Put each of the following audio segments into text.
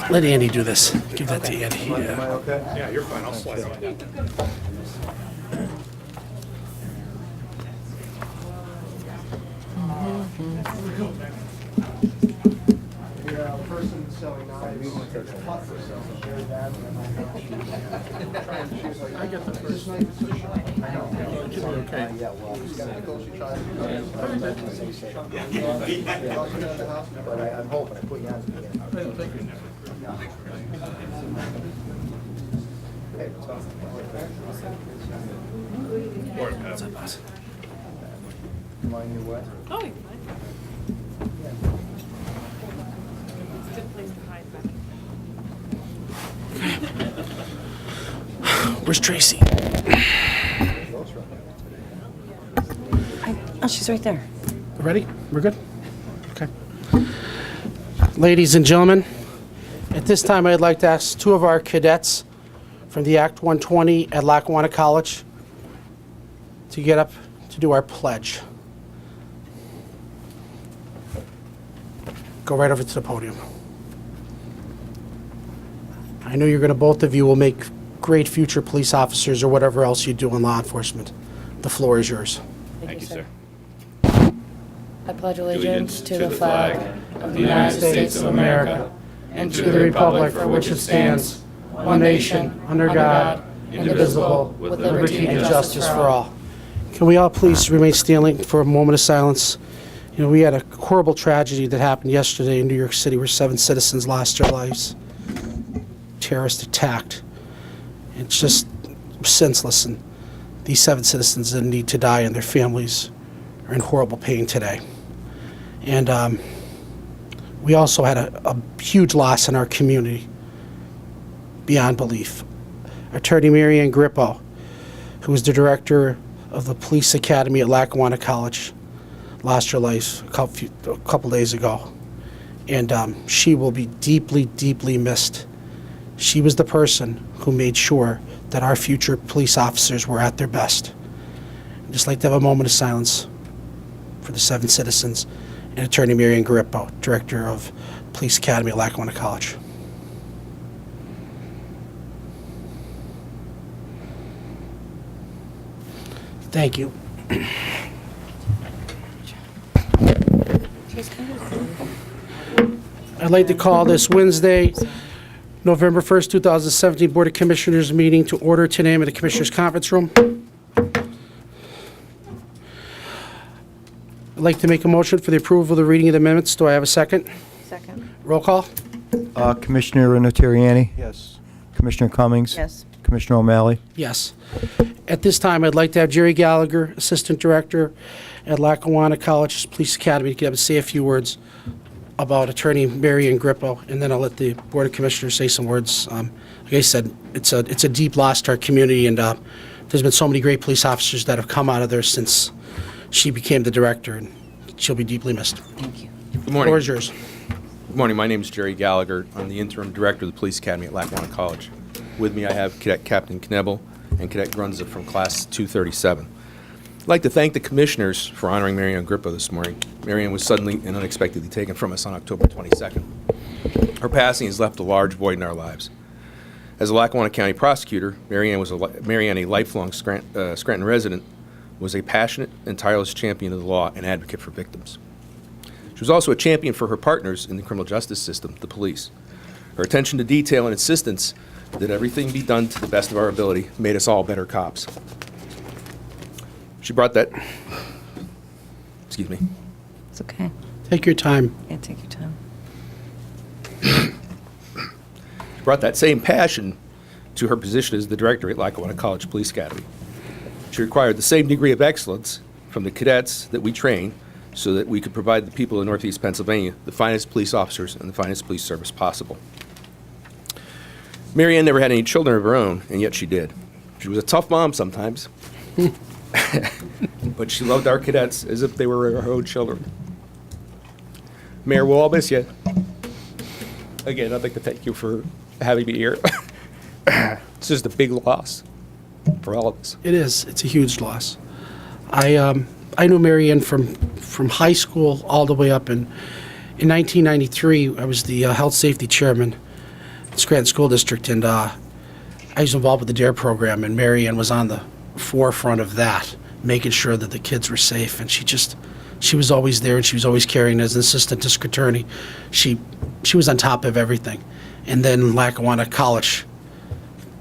Let Andy do this. Give that to Andy. Am I Yeah. okay? Yeah, you're fine. I'll slide on down. You're a person selling knives. Cut for selling very bad. I get the first knife. I know. It should be okay. Yeah, well, she's got pickles. She tried. But I'm hoping I put you on to the end. Hey, What's up, boss? mind your way? Oh, you're fine. It's a good place to hide back. Where's Tracy? Oh, she's right there. Ready? We're good? Okay. Ladies and gentlemen, at this time I'd like to ask two of our cadets from the Act 120 at Lackawanna College to get up to do our pledge. Go right over to the podium. I know both of you will make great future police officers or whatever else you do in law enforcement. The floor is yours. Thank you, sir. I pledge allegiance to the flag of the United States of America and to the republic for which it stands, one nation, under God, indivisible, with liberty and justice for all. Can we all please remain standing for a moment of silence? You know, we had a horrible tragedy that happened yesterday in New York City where 7 citizens lost their lives. Terrorist attacked. It's just senseless, and these 7 citizens didn't need to die, and their families are in horrible pain today. And we also had a huge loss in our community, beyond belief. Attorney Marianne Grippo, who was the director of the Police Academy at Lackawanna College, lost her life a couple days ago. And she will be deeply, deeply missed. She was the person who made sure that our future police officers were at their best. I'd just like to have a moment of silence for the 7 citizens and Attorney Marianne Grippo, director of Police Academy at Lackawanna College. Thank you. I'd like to call this Wednesday, November 1st, 2017 Board of Commissioners meeting to order to name in the Commissioners' Conference Room. I'd like to make a motion for the approval of the reading of the minutes. Do I have a second? Second. Roll call? Commissioner Notarianni? Yes. Commissioner Cummings? Yes. Commissioner O'Malley? Yes. At this time, I'd like to have Jerry Gallagher, Assistant Director at Lackawanna College Police Academy, to get up and say a few words about Attorney Marianne Grippo, and then I'll let the Board of Commissioners say some words. Like I said, it's a deep loss to our community, and there's been so many great police officers that have come out of there since she became the director, and she'll be deeply missed. Thank you. Good The morning. floor is yours. Good morning. My name is Jerry Gallagher. I'm the interim director of the Police Academy at Lackawanna College. With me, I have Cadet Captain Knebel and Cadet Grunza from Class 237. I'd like to thank the commissioners for honoring Marianne Grippo this morning. Marianne was suddenly and unexpectedly taken from us on October 22nd. Her passing has left a large void in our lives. As a Lackawanna County prosecutor, Marianne, a lifelong Scranton resident, was a passionate and tireless champion of the law and advocate for victims. She was also a champion for her partners in the criminal justice system, the police. Her attention to detail and insistence that everything be done to the best of our ability made us all better cops. She brought that, excuse me, It's okay. Take your time. Yeah, take your time. brought that same passion to her position as the director at Lackawanna College Police Academy. She required the same degree of excellence from the cadets that we train so that we could provide the people of Northeast Pennsylvania the finest police officers and the finest police service possible. Marianne never had any children of her own, and yet she did. She was a tough mom sometimes, but she loved our cadets as if they were her own children. Mayor, we'll all miss you. Again, I'd like to thank you for having me here. It's just a big loss for all of us. It is. It's a huge loss. I knew Mary Ann from high school all the way up in 1993. I was the health safety chairman at Scranton School District, and I was involved with the DARE program, and Mary Ann was on the forefront of that, making sure that the kids were safe, and she was always there, and she was always carrying as an assistant district attorney. She was on top of everything. And then Lackawanna College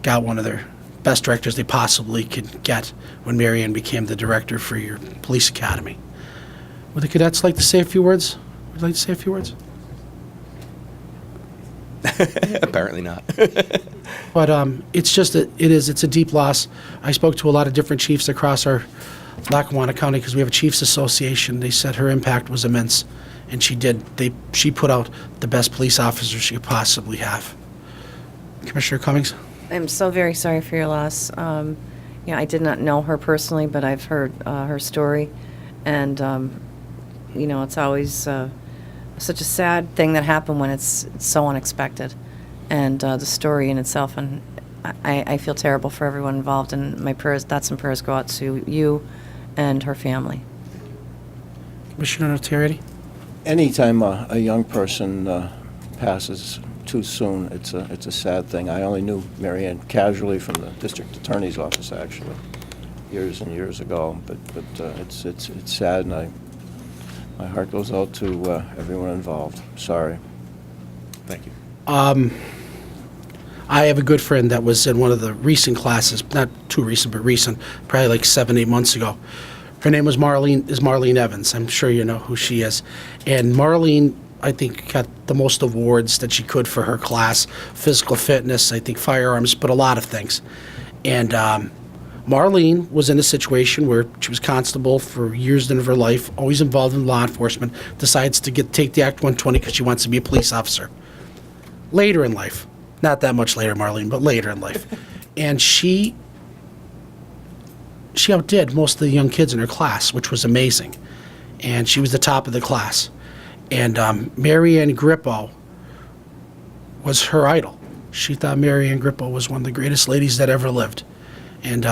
got one of their best directors they possibly could get when Mary Ann became the director for your police academy. Would the cadets like to say a few words? Would you like to say a few words? Apparently not. But it's a deep loss. I spoke to a lot of different chiefs across our Lackawanna County because we have a chiefs association. They said her impact was immense, and she put out the best police officers she could possibly have. Commissioner Cummings? I'm so very sorry for your loss. I did not know her personally, but I've heard her story, and it's always such a sad thing that happened when it's so unexpected, and the story in itself. And I feel terrible for everyone involved, and my thoughts and prayers go out to you and her family. Commissioner Notariety? Anytime a young person passes too soon, it's a sad thing. I only knew Mary Ann casually from the district attorney's office, actually, years and years ago. But it's sad, and my heart goes out to everyone involved. Sorry. Thank you. I have a good friend that was in one of the recent classes, not too recent, but recent, probably like 7-8 months ago. Her name was Marlene Evans. I'm sure you know who she is. And Marlene, I think, got the most awards that she could for her class, physical fitness, I think firearms, but a lot of things. And Marlene was in a situation where she was constable for years of her life, always involved in law enforcement, decides to take the Act 120 because she wants to be a police officer. Later in life, not that much later, Marlene, but later in life. And she outdid most of the young kids in her class, which was amazing. And she was the top of the class. And Mary Ann Grippo was her idol. She thought Mary Ann Grippo was one of the greatest ladies that ever lived. And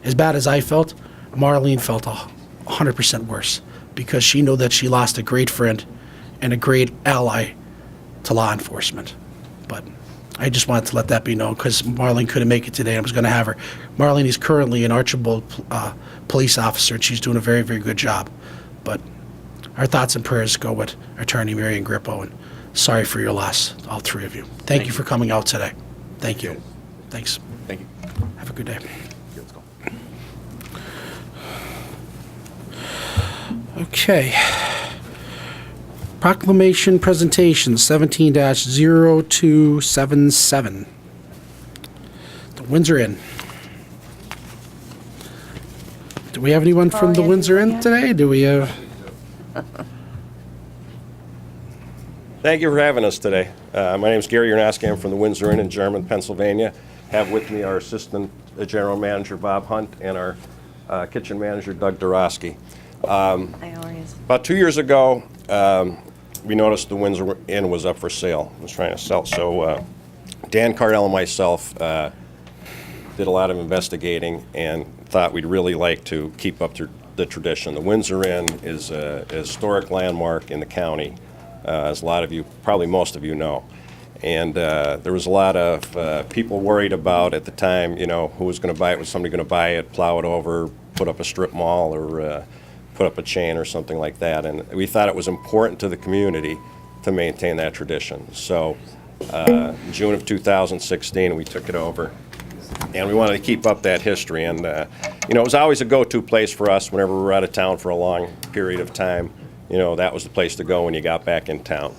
as bad as I felt, Marlene felt 100% worse because she knew that she lost a great friend and a great ally to law enforcement. But I just wanted to let that be known because Marlene couldn't make it today. I was going to have her. Marlene is currently an Archibald police officer, and she's doing a very, very good job. But our thoughts and prayers go with Attorney Mary Ann Grippo, and sorry for your loss, all three of you. Thank you for coming out today. Thank you. Thanks. Thank you. Have a good day. Let's go. Okay. Proclamation presentation 17-0277. The Windsor Inn. Do we have anyone from the Windsor Inn today? Do we have? Thank you for having us today. My name is Gary Yarnowski. I'm from the Windsor Inn in German, Pennsylvania. Have with me our Assistant General Manager, Bob Hunt, and our Kitchen Manager, Doug Dorosky. About 2 years ago, we noticed the Windsor Inn was up for sale. It was trying to sell. So Dan Cardell and myself did a lot of investigating and thought we'd really like to keep up the tradition. The Windsor Inn is a historic landmark in the county, as a lot of you, probably most of you know. And there was a lot of people worried about at the time, who was going to buy it. Was somebody going to buy it, plow it over, put up a strip mall, or put up a chain or something like that? And we thought it was important to the community to maintain that tradition. So in June of 2016, we took it over. And we wanted to keep up that history. And, it was always a go-to place for us whenever we were out of town for a long period of time. That was the place to go when you got back in town.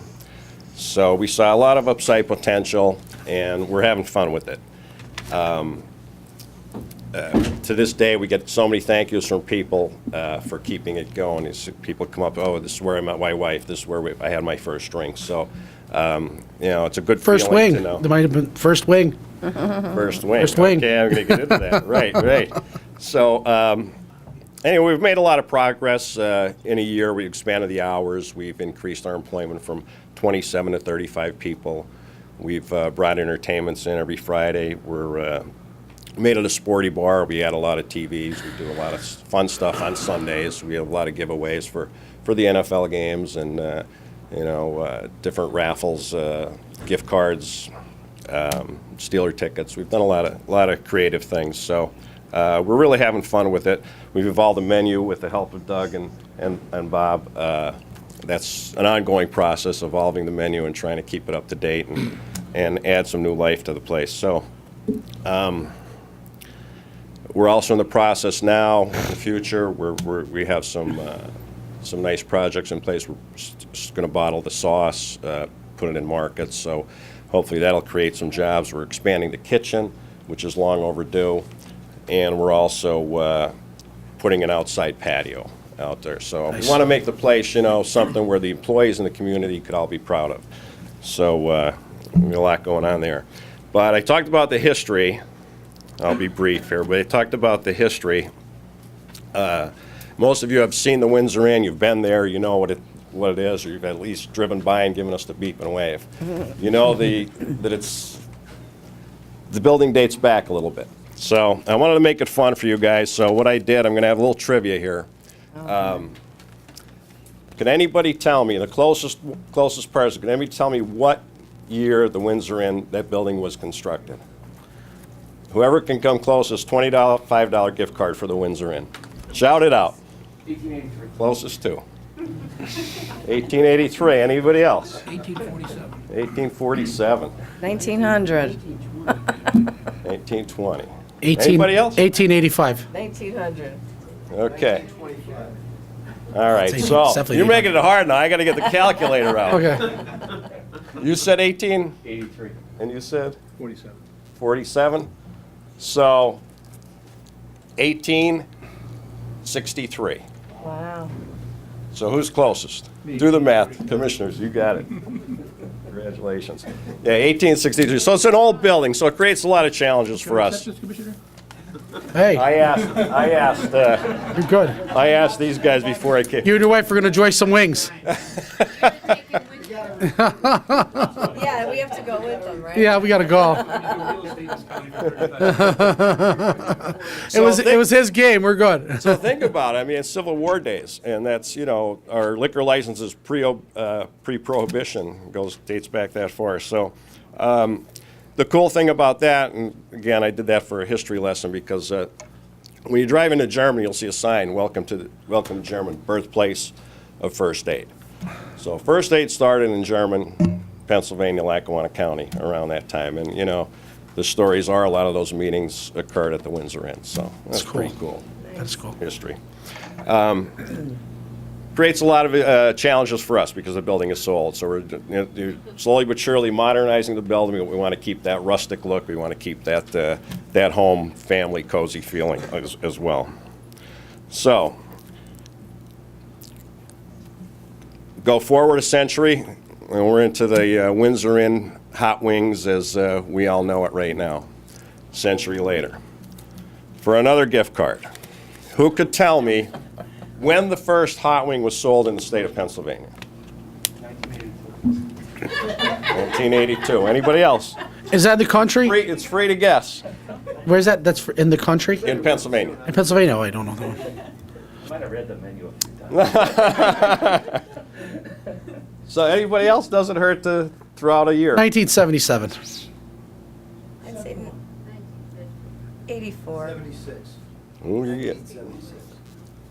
So we saw a lot of upside potential, and we're having fun with it. To this day, we get so many thank yous from people for keeping it going. People come up, oh, this is where I met my wife. This is where I had my first drink. So, it's a good First feeling wing. to know. There might have been first wing. First wing. First wing. Okay, I'm going to get into that. Right. So, anyway, we've made a lot of progress. In a year, we expanded the hours. We've increased our employment from 27 to 35 people. We've brought entertainments in every Friday. made it a sporty bar. We had a lot of TVs. We do a lot of fun stuff on Sundays. We have a lot of giveaways for the NFL games and, different raffles, gift cards, Steeler tickets. We've done a lot of creative things. So we're really having fun with it. We've evolved the menu with the help of Doug and Bob. That's an ongoing process, evolving the menu and trying to keep it up to date and add some new life to the place. So we're also in the process now, in the future, we have some nice projects in place. We're just going to bottle the sauce, put it in markets, so hopefully that'll create some jobs. We're expanding the kitchen, which is long overdue, and we're also putting an outside patio out there. So we want to make the place, something where the employees in the community could all be proud of. So we have a lot going on there. But I talked about the history. I'll be brief here, but I talked about the history. Most of you have seen the Windsor Inn. You've been there. You know what it is, or you've at least driven by and given us the beep and wave. You know that the building dates back a little bit. So I wanted to make it fun for you guys. So what I did, I'm going to have a little trivia here. Can anybody tell me, the closest person, can anybody tell me what year the Windsor Inn, that building was constructed? Whoever can come closest, $20, $5 gift card for the Windsor Inn. Shout it out. 1883. Closest to. 1883. Anybody else? 1847. 1847. 1900. 1820. 18 Anybody else? 1885. 1900. Okay. All right. It's So definitely you're making it hard now. I got to get the calculator out. Okay. You said 1883. And you said 47. 47. So 1863. Wow. So who's closest? Do the math. Commissioners, you got it. Congratulations. Yeah, 1863. So it's an old building, so it creates a lot of challenges for us. Hey, I asked you're good. I asked these guys before I came. You and your wife are going to enjoy some wings. Yeah, we have to go with them, right? Yeah, we got to go. It was his game. We're good. So think about it. I mean, it's Civil War days, and that's, our liquor license is pre-prohibition, dates back that far. So the cool thing about that, and again, I did that for a history lesson because when you drive into Germany, you'll see a sign, welcome to German, birthplace of first aid. So first aid started in German, Pennsylvania, Lackawanna County around that time. And, the stories are a lot of those meetings occurred at the Windsor Inn. So that's cool. pretty cool That's cool. history. Creates a lot of challenges for us because the building is so old. So we're slowly but surely modernizing the building. We want to keep that rustic look. We want to keep that home, family, cozy feeling as well. So go forward a century, and we're into the Windsor Inn hot wings as we all know it right now, a century later. For another gift card, who could tell me when the first hot wing was sold in the state of Pennsylvania? 1982. Anybody else? Is that in the country? It's free to guess. Where's that? That's in the country? In Pennsylvania. In Pennsylvania? Oh, I don't know that one. Might have read the menu a few times. So anybody else, doesn't hurt to throw out a year. 1977. I'd say 84. 76. Ooh, you get.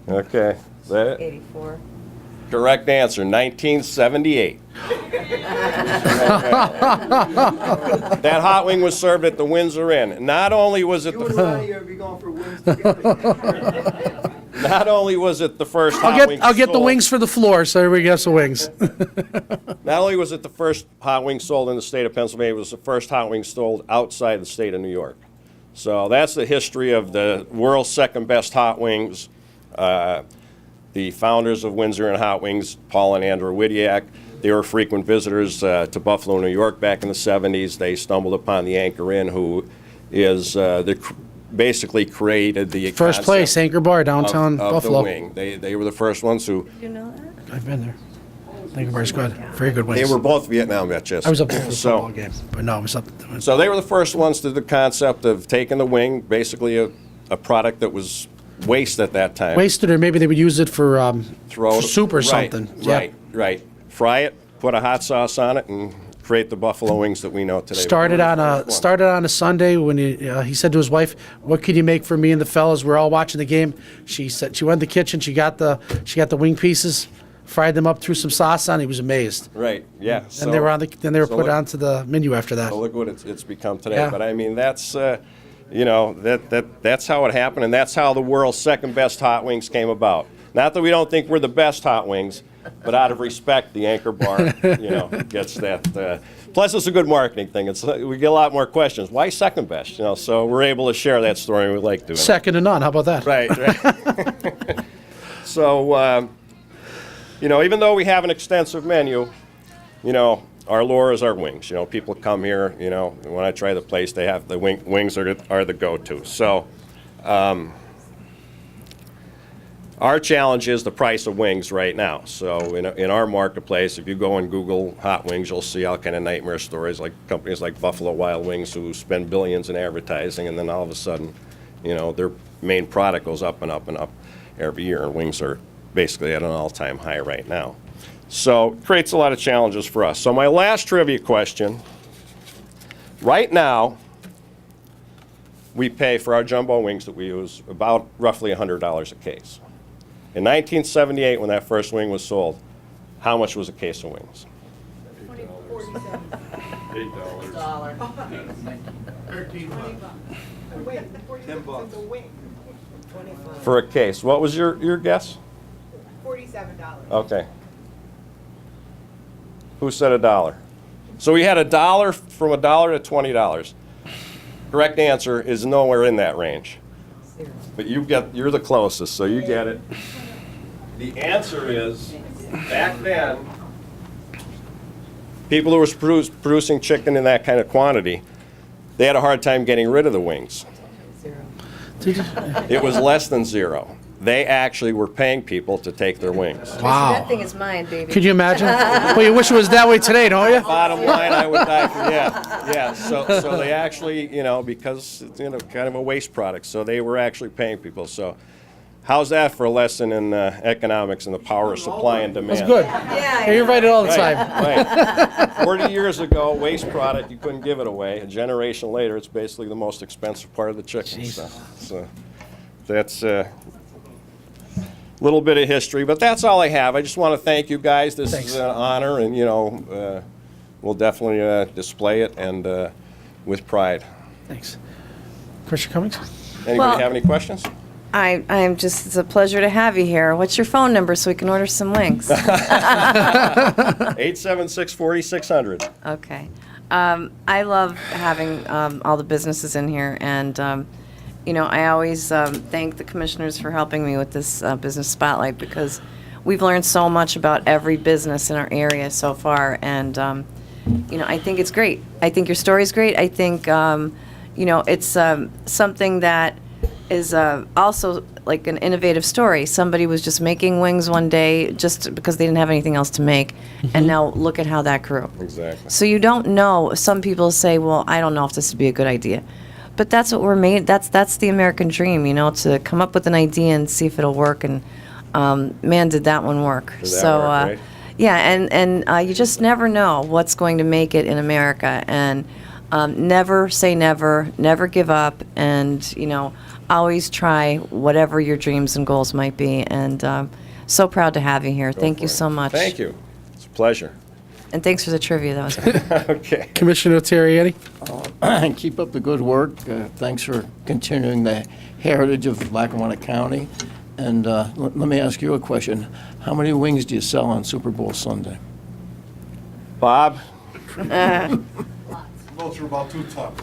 Okay. Is that it? 84. Correct answer, 1978. That hot wing was served at the Windsor Inn. Not only was it You would the, lie here and be going for wins together. not only was it the first hot wing I'll get the sold- wings for the floor, so everybody gets the wings. Not only was it the first hot wing sold in the state of Pennsylvania, it was the first hot wing sold outside the state of New York. So that's the history of the world's second best hot wings. The founders of Windsor and Hot Wings, Paul and Andrew Widiak, they were frequent visitors to Buffalo, New York back in the 70s. They stumbled upon the Anchor Inn, who is basically created the First place, concept Anchor Bar, downtown of Buffalo. the wing. They were the first ones who You know that? I've been there. Lincolnburg's good. Very good They wings. were both Vietnam vets, yes. I was up there for the So- football game, but no, I was up. So they were the first ones to the concept of taking the wing, basically a product that was waste at that time. Wasted, or maybe they would use it for Throw it- soup or right, something. Yeah. Right. Fry it, put a hot sauce on it, and create the buffalo wings that we know today. Started on a Sunday when he said to his wife, "What can you make for me and the fellas?" We're all watching the game. She said she went in the kitchen. She got the wing pieces, fried them up, threw some sauce on. He was amazed. Right, yeah. And they were so put look- onto the menu after that. So look what it's become today. Yeah. But I mean, that's that's how it happened, and that's how the world's second best hot wings came about. Not that we don't think we're the best hot wings, but out of respect, the Anchor Bar, gets that. Plus, it's a good marketing thing. We get a lot more questions. Why second best? So we're able to share that story, and we like doing it. Second to none. How about that? Right. So, even though we have an extensive menu, our lure is our wings. People come here, when I try the place, they have the wings are the go-to. So, our challenge is the price of wings right now. So in our marketplace, if you go and Google hot wings, you'll see all kind of nightmare stories, like companies like Buffalo Wild Wings who spend billions in advertising, and then all of a sudden, their main product goes up and up and up every year, and wings are basically at an all-time high right now. So it creates a lot of challenges for us. So my last trivia question, right now, we pay for our jumbo wings that we use about roughly $100 a case. In 1978, when that first wing was sold, how much was a case of wings? For a case. What was your guess? $47. Okay. Who said $1? So we had $1 from $1 to $20. Correct answer is nowhere in that range. But you're the closest, so you get it. The answer is, back then, people who were producing chicken in that kind of quantity, they had a hard time getting rid of the wings. It was less than zero. They actually were paying people to take their wings. Wow. That thing is mine, baby. Could you imagine? Well, you wish it was that way today, don't you? Bottom line, I would die for, yeah. So they actually, because it's, kind of a waste product, so they were actually paying people. So how's that for a lesson in economics and the power of supply and demand? That's good. Yeah, You're right all the Right, time. right. 40 years ago, waste product, you couldn't give it away. A generation later, it's basically the most expensive part of the chicken. So that's a little bit of history, but that's all I have. I just want to thank you guys. This Thanks. is an honor, and we'll definitely display it and with pride. Thanks. Commissioner Cummings? Anybody Well- have any questions? it's a pleasure to have you here. What's your phone number so we can order some wings? 876-4600. Okay. I love having all the businesses in here, and I always thank the commissioners for helping me with this business spotlight, because we've learned so much about every business in our area so far, and I think it's great. I think your story's great. I think it's something that is also like an innovative story. Somebody was just making wings one day just because they didn't have anything else to make, and now look at how that grew. Exactly. So you don't know. Some people say, well, I don't know if this would be a good idea. But that's what we're made, that's the American dream, to come up with an idea and see if it'll work. And man, did that one work. Did that work, right? Yeah, and you just never know what's going to make it in America. And never say never, never give up, and, always try whatever your dreams and goals might be. And so proud to have you here. Thank you so much. Thank you. It's a pleasure. And thanks for the trivia. That was great. Okay. Commissioner Terrietti? Keep up the good work. Thanks for continuing the heritage of Lackawanna County. And let me ask you a question. How many wings do you sell on Super Bowl Sunday? Bob? Go through about 2 tons.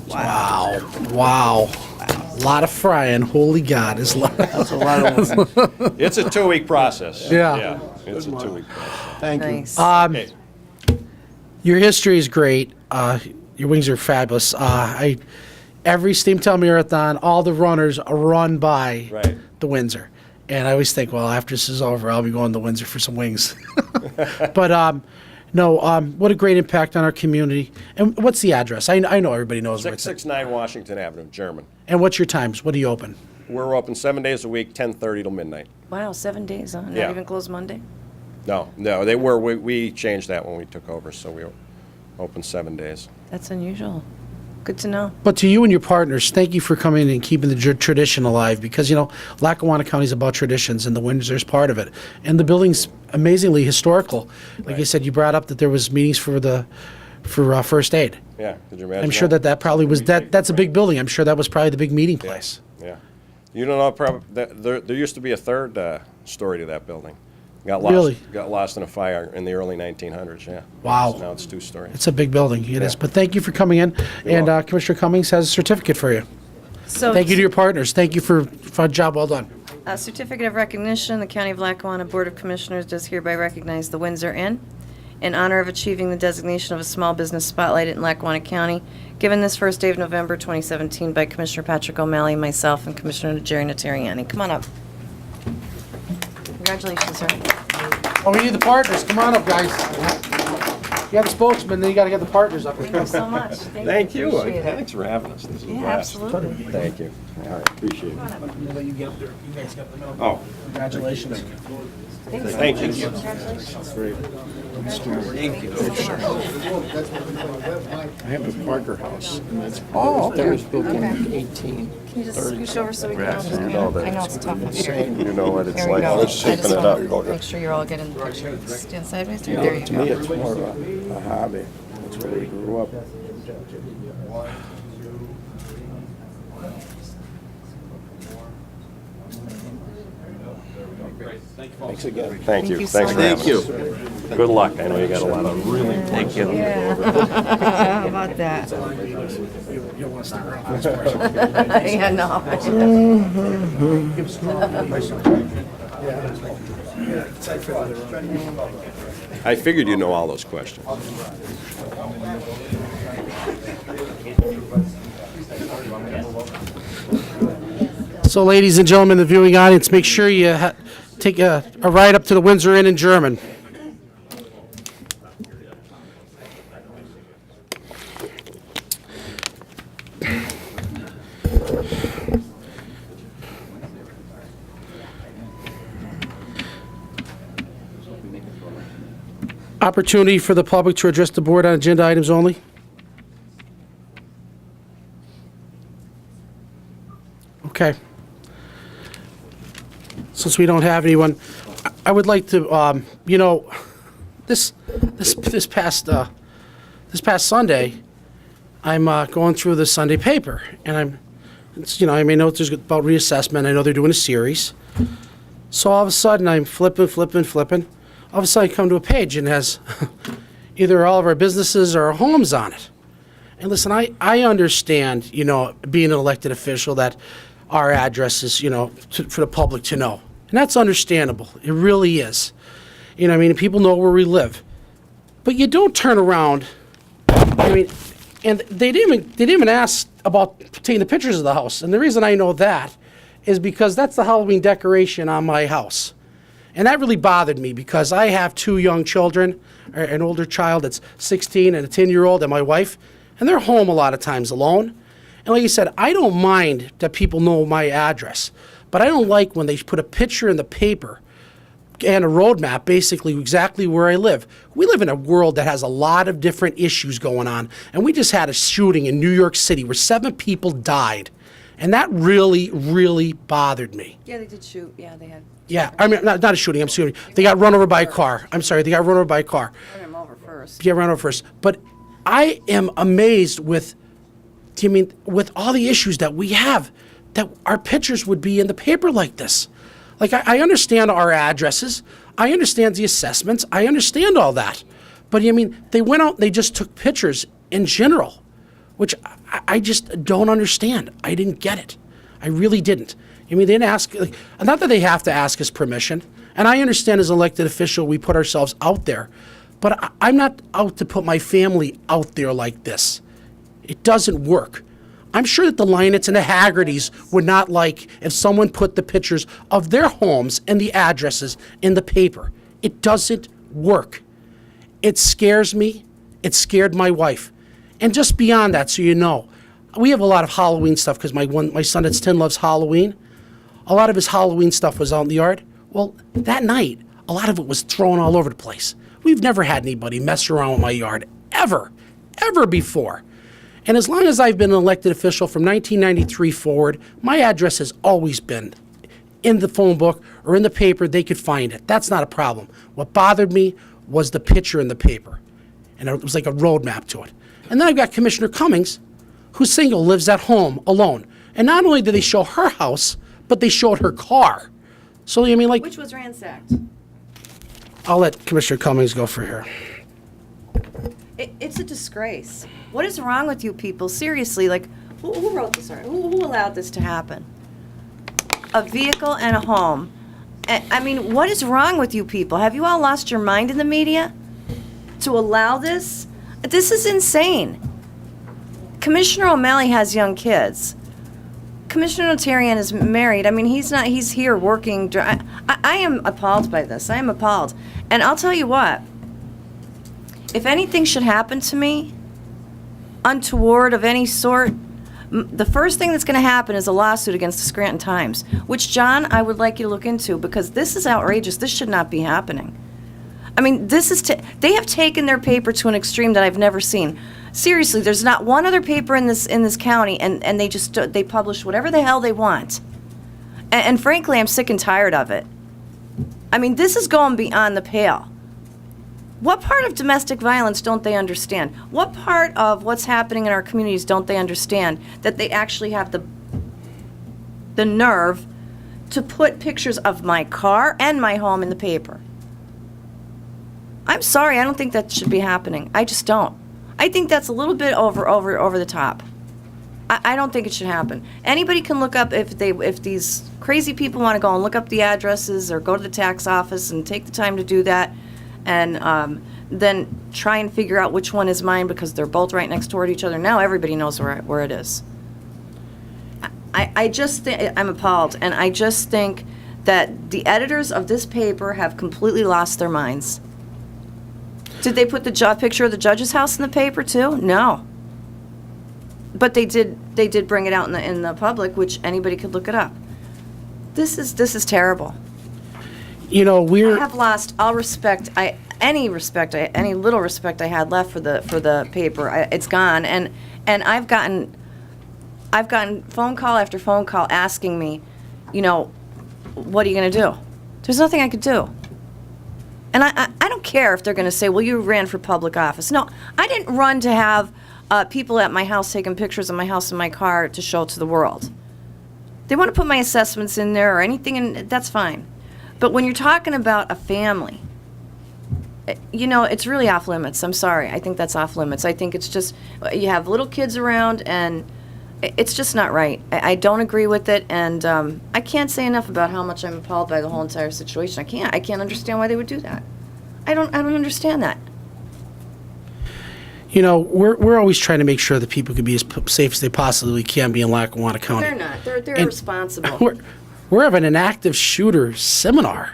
Wow. A lot of frying. Holy God. That's a lot of wings. It's a 2-week process. Yeah. It's a 2-week process. Thank you. Nice. Okay. Your history is great. Your wings are fabulous. Every Steamtown Marathon, all the runners run by Right. the Windsor. And I always think, well, after this is over, I'll be going to Windsor for some wings. But no, what a great impact on our community. And what's the address? I know everybody knows where it's at. 669 Washington Avenue, German. And what's your times? What do you open? We're open 7 days a week, 10:30 till midnight. Wow, 7 days, huh? Not Yeah. even closed Monday? No, they were. We changed that when we took over, so we were open 7 days. That's unusual. Good to know. But to you and your partners, thank you for coming in and keeping the tradition alive because, Lackawanna County is about traditions and the Windsor's part of it. And the building's amazingly historical. Like I said, you brought up that there was meetings for first aid. Yeah, could you imagine? I'm sure that probably was, that's a big building. I'm sure that was probably the big meeting place. Yeah. You don't know, probably, there used to be a third story to that building. Got Really? lost in a fire in the early 1900s, yeah. Wow. So now it's 2-story. It's a big building, it is. But thank you for coming in. And welcome. Commissioner Cummings has a certificate for you. So Thank you to your partners. Thank you for a job well done. A certificate of recognition, the County of Lackawanna Board of Commissioners does hereby recognize the Windsor Inn in honor of achieving the designation of a small business spotlight in Lackawanna County, given this first day of November 2017 by Commissioner Patrick O'Malley, myself, and Commissioner Jerry Natariani. Come on up. Congratulations, sir. Oh, we need the partners. Come on up, guys. You have the spokesman, then you got to get the partners up. Thank you so much. Thank you. Appreciate it. Thanks for having us. This is Yeah, blast. absolutely. Thank you. All right, appreciate it. You get up there. You guys got the note. Oh, Congratulations. thank you. I have a Parker House, and that's, Oh, that was built in 18. Can you just scooch over so we can all just You know that. I know it's a tough one. You know what it's There we like. go. Let's shaping it up. Make sure you're all getting the picture. Stand sideways there. There you To me, go. it's more of a hobby. That's where we grew up. Thanks again. Thank you. you so Thanks for much. having us. Good luck. I know you got a lot of really important stuff to go over. How about that? You don't want to stick around for this part. Yeah, no. I figured you know all those questions. So, ladies and gentlemen, the viewing audience, make sure you take a ride up to the Windsor Inn in German. Opportunity for the public to address the board on agenda items only. Okay. Since we don't have anyone, I would like to, this past Sunday, I'm going through the Sunday paper, and I may know there's about reassessment. I know they're doing a series. So all of a sudden, I'm flipping. All of a sudden, I come to a page and it has either all of our businesses or our homes on it. And listen, I understand, being an elected official, that our address is, for the public to know. And that's understandable. It really is. People know where we live. But you don't turn around, and they didn't even ask about taking the pictures of the house. And the reason I know that is because that's the Halloween decoration on my house. And that really bothered me because I have 2 young children, an older child that's 16 and a 10-year-old and my wife, and they're home a lot of times alone. And like you said, I don't mind that people know my address, but I don't like when they put a picture in the paper and a road map, basically exactly where I live. We live in a world that has a lot of different issues going on, and we just had a shooting in New York City where 7 people died, and that really, really bothered me. Yeah, they did shoot. Yeah, they had. Yeah, not a shooting, I'm sorry. They got run over by a car. I'm sorry, they got run over by a car. Run them over first. Yeah, run over first. But I am amazed with all the issues that we have, that our pictures would be in the paper like this. Like, I understand our addresses. I understand the assessments. I understand all that. But, they went out and they just took pictures in general, which I just don't understand. I didn't get it. I really didn't. They didn't ask, not that they have to ask us permission. And I understand as an elected official, we put ourselves out there. But I'm not out to put my family out there like this. It doesn't work. I'm sure that the Lynetts and the Haggertys would not like if someone put the pictures of their homes and the addresses in the paper. It doesn't work. It scares me. It scared my wife. And just beyond that, so you know, we have a lot of Halloween stuff because my son that's 10 loves Halloween. A lot of his Halloween stuff was out in the yard. Well, that night, a lot of it was thrown all over the place. We've never had anybody mess around with my yard, ever before. And as long as I've been an elected official from 1993 forward, my address has always been in the phone book or in the paper. They could find it. That's not a problem. What bothered me was the picture in the paper. And it was like a roadmap to it. And then I've got Commissioner Cummings, who's single, lives at home alone. And not only did they show her house, but they showed her car. So, I mean, like, Which was ransacked. I'll let Commissioner Cummings go for here. It's a disgrace. What is wrong with you people? Seriously, like, who wrote this? Who allowed this to happen? A vehicle and a home. I mean, what is wrong with you people? Have you all lost your mind in the media to allow this? This is insane. Commissioner O'Malley has young kids. Commissioner Notarian is married. I mean, he's here working. I am appalled by this. I am appalled. And I'll tell you what, if anything should happen to me, untoward of any sort, the first thing that's going to happen is a lawsuit against the Scranton Times, which, John, I would like you to look into because this is outrageous. This should not be happening. I mean, they have taken their paper to an extreme that I've never seen. Seriously, there's not one other paper in this county, and they publish whatever the hell they want. And frankly, I'm sick and tired of it. I mean, this is going beyond the pale. What part of domestic violence don't they understand? What part of what's happening in our communities don't they understand that they actually have the nerve to put pictures of my car and my home in the paper? I'm sorry, I don't think that should be happening. I just don't. I think that's a little bit over the top. I don't think it should happen. Anybody can look up if these crazy people want to go and look up the addresses or go to the tax office and take the time to do that, and then try and figure out which one is mine because they're both right next door to each other. Now everybody knows where it is. I just think I'm appalled, and I just think that the editors of this paper have completely lost their minds. Did they put the picture of the judge's house in the paper too? No. But they did bring it out in the public, which anybody could look it up. This is terrible. You know, I have lost all respect. Any little respect I had left for the paper. It's gone, and I've gotten phone call after phone call asking me, you know, what are you going to do? There's nothing I could do. And I don't care if they're going to say, well, you ran for public office. No, I didn't run to have people at my house taking pictures of my house and my car to show to the world. They want to put my assessments in there or anything, and that's fine. But when you're talking about a family, you know, it's really off limits. I'm sorry. I think that's off limits. I think it's just, you have little kids around, and it's just not right. I don't agree with it, and I can't say enough about how much I'm appalled by the whole entire situation. I can't understand why they would do that. I don't understand that. You know, we're always trying to make sure that people can be as safe as they possibly can be in Lackawanna County. They're not. They're And irresponsible. We're having an active shooter seminar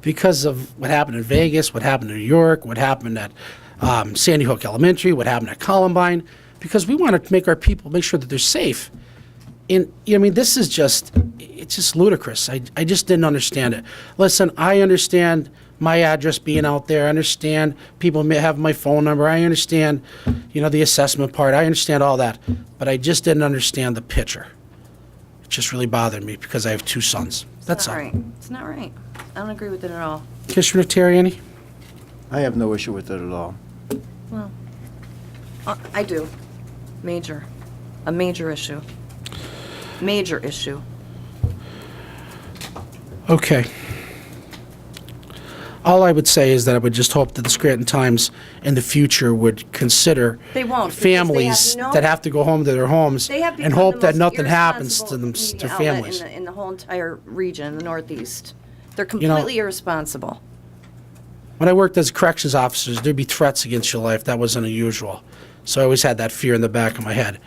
because of what happened in Vegas, what happened in New York, what happened at Sandy Hook Elementary, what happened at Columbine, because we want to make our people make sure that they're safe. And I mean, this is it's just ludicrous. I just didn't understand it. Listen, I understand my address being out there. I understand people may have my phone number. I understand, you know, the assessment part. I understand all that. But I just didn't understand the picture. It just really bothered me because I have two sons. That's all. Not right. It's not right. I don't agree with it at all. Commissioner Terriani? I have no issue with it at all. Well, I do. A major issue. Major issue. Okay. All I would say is that I would just hope that the Scranton Times in the future would consider They won't, because they families have no- that have to go home to their homes They have and become hope the that most nothing happens to irresponsible them, to media outlet families. in the whole entire region, in the Northeast. They're completely irresponsible. When I worked as a corrections officer, there'd be threats against your life. That wasn't unusual. So I always had that fear in the back of my head.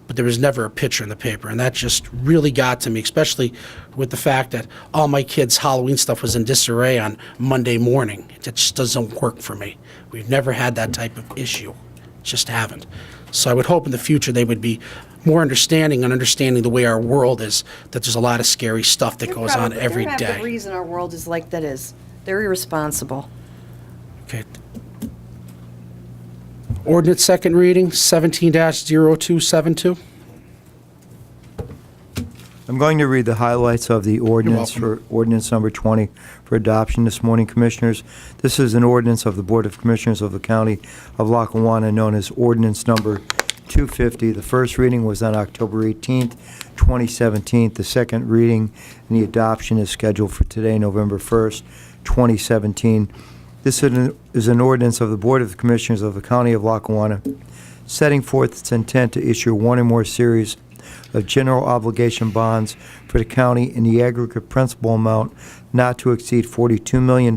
but there was never a picture in the paper, and that just really got to me, especially with the fact that all my kids' Halloween stuff was in disarray on Monday morning. It just doesn't work for me. We've never had that type of issue. Just haven't. So I would hope in the future they would be more understanding and understanding the way our world is, that there's a lot of scary stuff that goes on every They're the day. reason our world is like that is. They're irresponsible. Okay. Ordinance second reading, 17-0272. I'm going to read the highlights of the ordinance for ordinance number 20 for adoption this morning, Commissioners. This is an ordinance of the Board of Commissioners of the County of Lackawanna known as ordinance number 250. The first reading was on October 18th, 2017. The second reading and the adoption is scheduled for today, November 1st, 2017. This is an ordinance of the Board of Commissioners of the County of Lackawanna setting forth its intent to issue one or more series of general obligation bonds for the county in the aggregate principal amount not to exceed $42 million,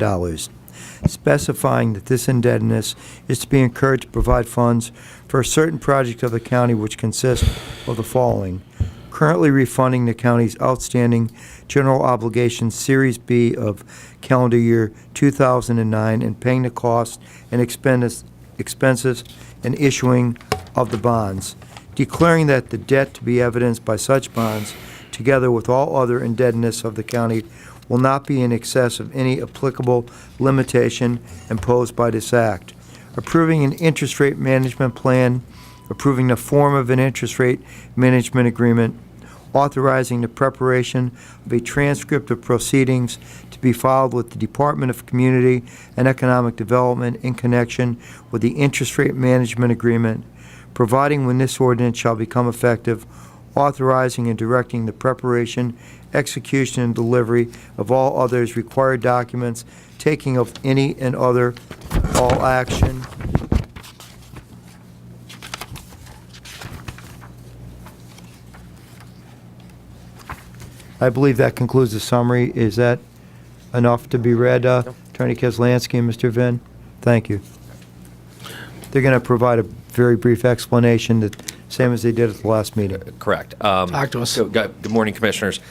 specifying that this indebtedness is to be incurred to provide funds for a certain project of the county which consists of the following: currently refunding the county's outstanding general obligation Series B of calendar year 2009 and paying the costs and expenses and issuing of the bonds, declaring that the debt to be evidenced by such bonds, together with all other indebtedness of the county, will not be in excess of any applicable limitation imposed by this act, approving an interest rate management plan, approving the form of an interest rate management agreement, authorizing the preparation of a transcript of proceedings to be filed with the Department of Community and Economic Development in connection with the interest rate management agreement, providing when this ordinance shall become effective, authorizing and directing the preparation, execution, and delivery of all others required documents, taking of any and other all action. I believe that concludes the summary. Is that enough to be read, Attorney Kozlansky and Mr. Vinn? Thank you. They're going to provide a very brief explanation, that same as they did at the last meeting. Correct. Talk to us. So, good morning, Commissioners.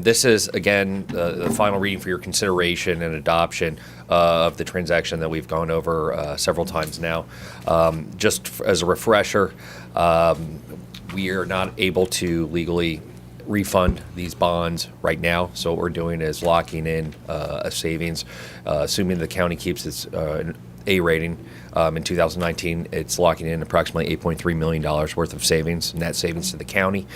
This is, again, the final reading for your consideration and adoption of the transaction that we've gone over several times now. Just as a refresher, we are not able to legally refund these bonds right now, so what we're doing is locking in a savings, assuming the county keeps its A rating. In 2019, it's locking in approximately $8.3 million worth of savings, net savings to the county.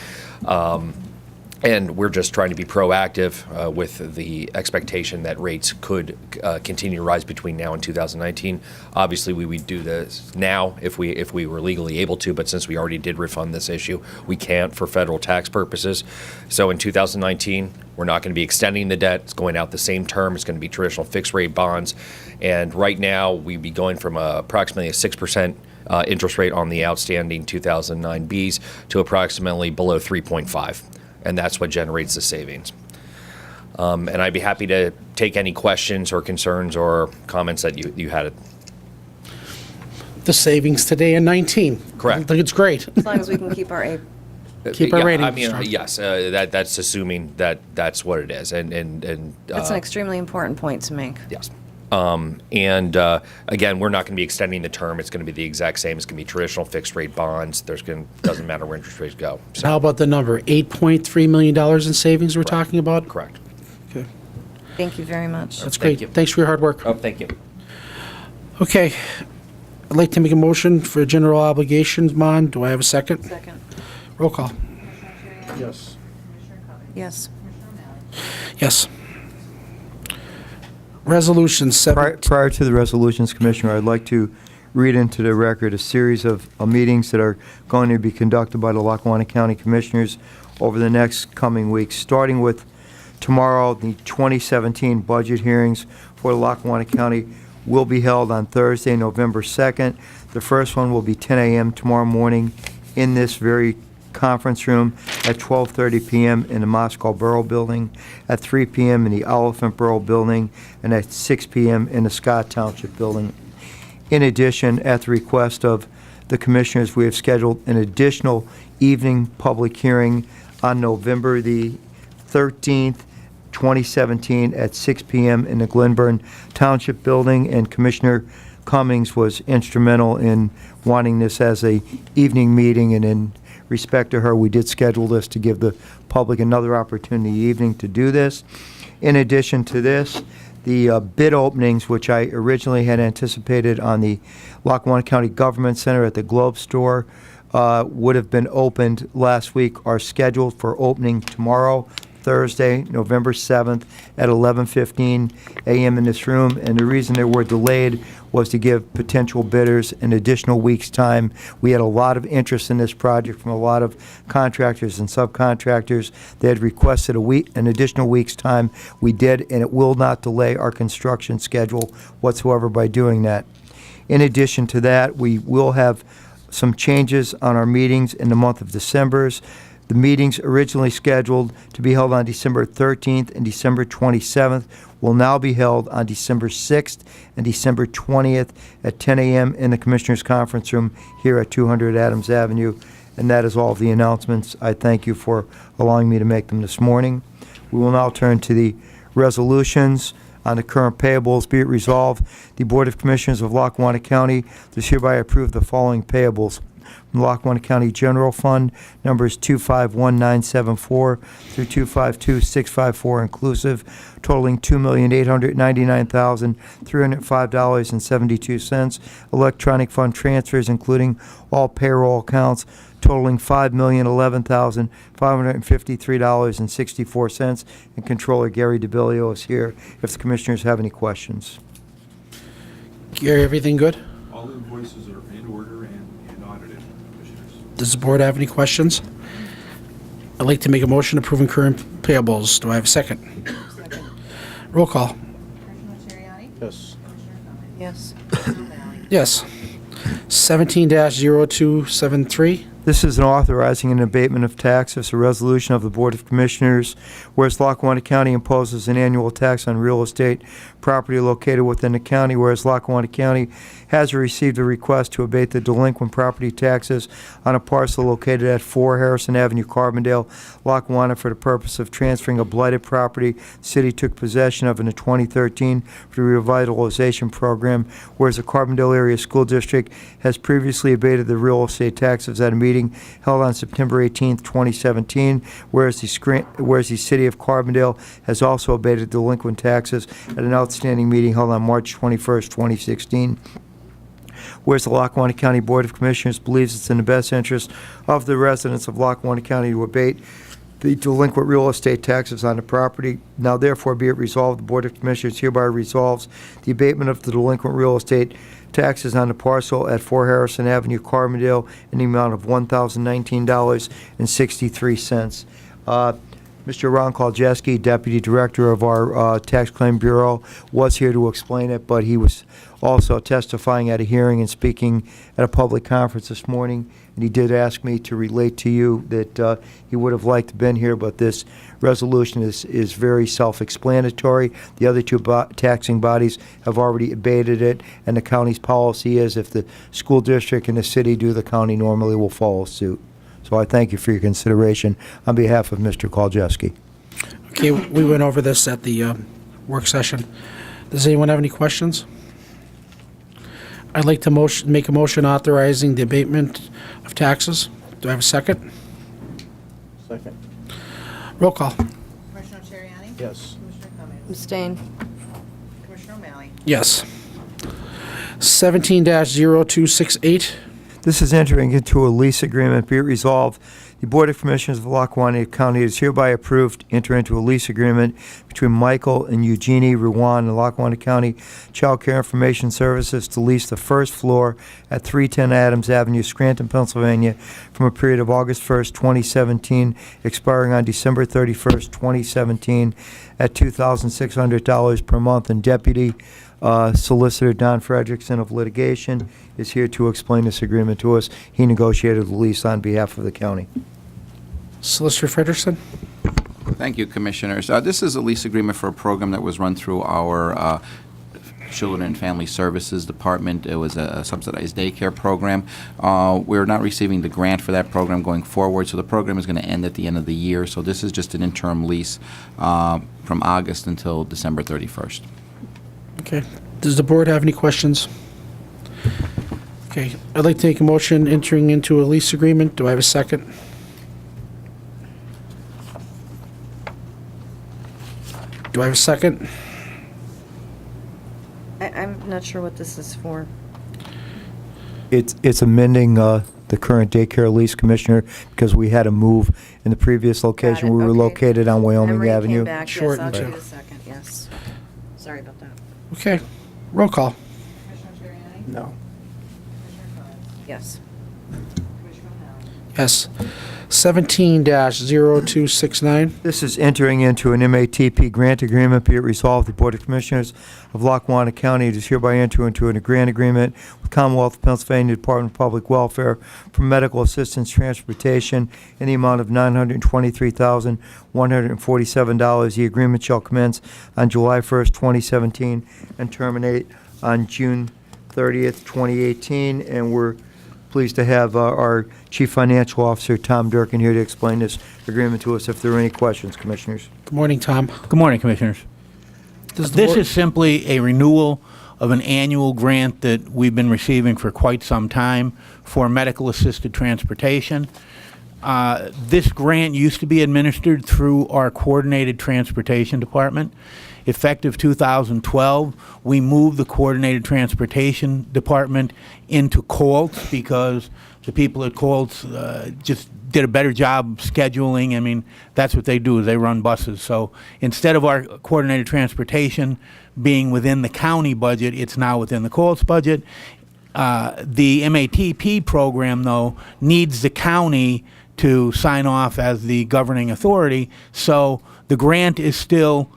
And we're just trying to be proactive with the expectation that rates could continue to rise between now and 2019. Obviously, we would do this now if we were legally able to, but since we already did refund this issue, we can't for federal tax purposes. So in 2019, we're not going to be extending the debt. It's going out the same term. It's going to be traditional fixed rate bonds. And right now, we'd be going from approximately a 6% interest rate on the outstanding 2009 Bs to approximately below 3.5. And that's what generates the savings. And I'd be happy to take any questions or concerns or comments that you had. The savings today in 19. Correct. I think it's great. As long as we can keep our A. Keep our rating I mean, strong. yes, that's assuming that that's what it is. And That's an extremely important point to make. yes. Again, we're not going to be extending the term. It's going to be the exact same. It's going to be traditional fixed rate bonds. Doesn't matter where interest rates go. So, How about the number, $8.3 million in savings we're talking about? correct. Okay, Thank you very much. that's Thank great. you. Thanks for your hard work. Oh, thank you. Okay, I'd like to make a motion for a general obligations bond. Do I have a second? Second. Roll call. Yes. Yes. Yes. Resolution 7. Prior to the resolutions, Commissioner, I'd like to read into the record a series of meetings that are going to be conducted by the Lackawanna County Commissioners over the next coming weeks, starting with tomorrow. The 2017 budget hearings for Lackawanna County will be held on Thursday, November 2nd. The first one will be 10 a.m. tomorrow morning in this very conference room, at 12:30 p.m. in the Moscow Borough Building, at 3 p.m. in the Elephant Borough Building, and at 6 p.m. in the Scott Township Building. In addition, at the request of the Commissioners, we have scheduled an additional evening public hearing on November the 13th, 2017 at 6 p.m. in the Glenburn Township Building, and Commissioner Cummings was instrumental in wanting this as a evening meeting, and in respect to her, we did schedule this to give the public another opportunity evening to do this. In addition to this, the bid openings, which I originally had anticipated on the Lackawanna County Government Center at the Globe Store, would have been opened last week, are scheduled for opening tomorrow, Thursday, November 7th at 11:15 a.m. in this room. And the reason they were delayed was to give potential bidders an additional week's time. We had a lot of interest in this project from a lot of contractors and subcontractors. They had requested an additional week's time. We did, and it will not delay our construction schedule whatsoever by doing that. In addition to that, we will have some changes on our meetings in the month of December. The meetings originally scheduled to be held on December 13th and December 27th will now be held on December 6th and December 20th at 10 a.m. in the Commissioners' Conference Room here at 200 Adams Avenue. And that is all of the announcements. I thank you for allowing me to make them this morning. We will now turn to the resolutions on the current payables. Be it resolved, the Board of Commissioners of Lackawanna County does hereby approve the following payables. From the Lackawanna County General Fund, numbers 251974 through 252654 inclusive, totaling $2,899,305.72. Electronic fund transfers, including all payroll accounts, totaling $5,011,553.64. And Controller Gary DeBilio is here if the Commissioners have any questions. Gary, everything good? All invoices are in order and audited, Commissioners. Does the board have any questions? I'd like to make a motion approving current payables. Do I have a second? Second. Roll call. Commissioner Terriani? Yes. Commissioner Cummings? Yes. Commissioner O'Malley? Yes. 17-0273. This is an authorizing an abatement of taxes, a resolution of the Board of Commissioners, whereas Lackawanna County imposes an annual tax on real estate property located within the county, whereas Lackawanna County has received a request to abate the delinquent property taxes on a parcel located at 4 Harrison Avenue, Carbondale, Lackawanna, for the purpose of transferring a blighted property the city took possession of in the 2013 for the revitalization program, whereas the Carbondale Area School District has previously abated the real estate taxes at a meeting held on September 18, 2017, whereas the City of Carbondale has also abated delinquent taxes at an outstanding meeting held on March 21, 2016. Whereas the Lackawanna County Board of Commissioners believes it's in the best interest of the residents of Lackawanna County to abate the delinquent real estate taxes on the property. Now therefore be it resolved, the Board of Commissioners hereby resolves the abatement of the delinquent real estate taxes on the parcel at 4 Harrison Avenue, Carbondale, in the amount of $1,019.63. Mr. Ron Koljeski, Deputy Director of our Tax Claim Bureau, was here to explain it, but he was also testifying at a hearing and speaking at a public conference this morning, and he did ask me to relate to you that he would have liked to have been here, but this resolution is very self-explanatory. The other two taxing bodies have already abated it, and the county's policy is if the school district and the city do, the county normally will follow suit. So I thank you for your consideration on behalf of Mr. Koljeski. Okay, we went over this at the work session. Does anyone have any questions? I'd like to make a motion authorizing the abatement of taxes. Do I have a second? Second. Roll call. Commissioner Terriani? Yes. Commissioner Cummings? Abstain. Commissioner O'Malley? Yes. 17-0268. This is entering into a lease agreement. Be it resolved, the Board of Commissioners of Lackawanna County is hereby approved to enter into a lease agreement between Michael and Eugenie Ruan and Lackawanna County Child Care Information Services to lease the first floor at 310 Adams Avenue, Scranton, Pennsylvania, from a period of August 1st, 2017, expiring on December 31st, 2017, at $2,600 per month. And Deputy Solicitor Don Frederickson of Litigation is here to explain this agreement to us. He negotiated the lease on behalf of the county. Solicitor Frederickson. Thank you, Commissioners. This is a lease agreement for a program that was run through our Children and Family Services Department. It was a subsidized daycare program. We're not receiving the grant for that program going forward, so the program is going to end at the end of the year. So this is just an interim lease from August until December 31st. Okay. Does the board have any questions? Okay. I'd like to make a motion entering into a lease agreement. Do I have a second? Do I have a second? I'm not sure what this is for. It's amending the current daycare lease, Commissioner, because we had a move in the previous location. it, We were okay. located on Wyoming Memory Avenue. came back, yes, Short I'll and give two. you a second, yes. Sorry about that. Okay. Roll call. Commissioner Terriani? No. Commissioner Cummings? Yes. Commissioner O'Malley? Yes. 17-0269. This is entering into an MATP grant agreement. Be it resolved, the Board of Commissioners of Lackawanna County does hereby enter into a grant agreement with Commonwealth of Pennsylvania Department of Public Welfare for medical assistance transportation in the amount of $923,147. The agreement shall commence on July 1st, 2017, and terminate on June 30th, 2018. And we're pleased to have our Chief Financial Officer, Tom Durkin, here to explain this agreement to us if there are any questions, Commissioners. Good morning, Tom. Good morning, Commissioners. Does the This board- is simply a renewal of an annual grant that we've been receiving for quite some time for medical-assisted transportation. This grant used to be administered through our Coordinated Transportation Department. Effective 2012, we moved the Coordinated Transportation Department into Colts because the people at Colts just did a better job scheduling. I mean, that's what they do, is they run buses. So instead of our Coordinated Transportation being within the county budget, it's now within the Colts budget. The MATP program, though, needs the county to sign off as the governing authority. So the grant is still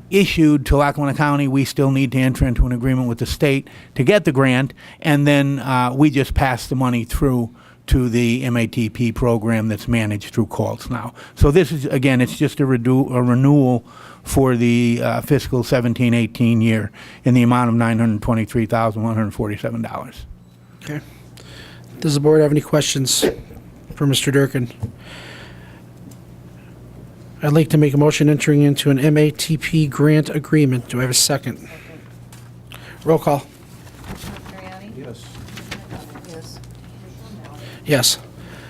issued to Lackawanna County. We still need to enter into an agreement with the state to get the grant, and then we just pass the money through to the MATP program that's managed through Colts now. So this is, again, it's just a renewal for the fiscal 17-18 year in the amount of $923,147. Okay. Does the board have any questions for Mr. Durkin? I'd like to make a motion entering into an MATP grant agreement. Do I have a second? Roll call. Commissioner Terriani? Yes. Yes. Commissioner O'Malley? Yes.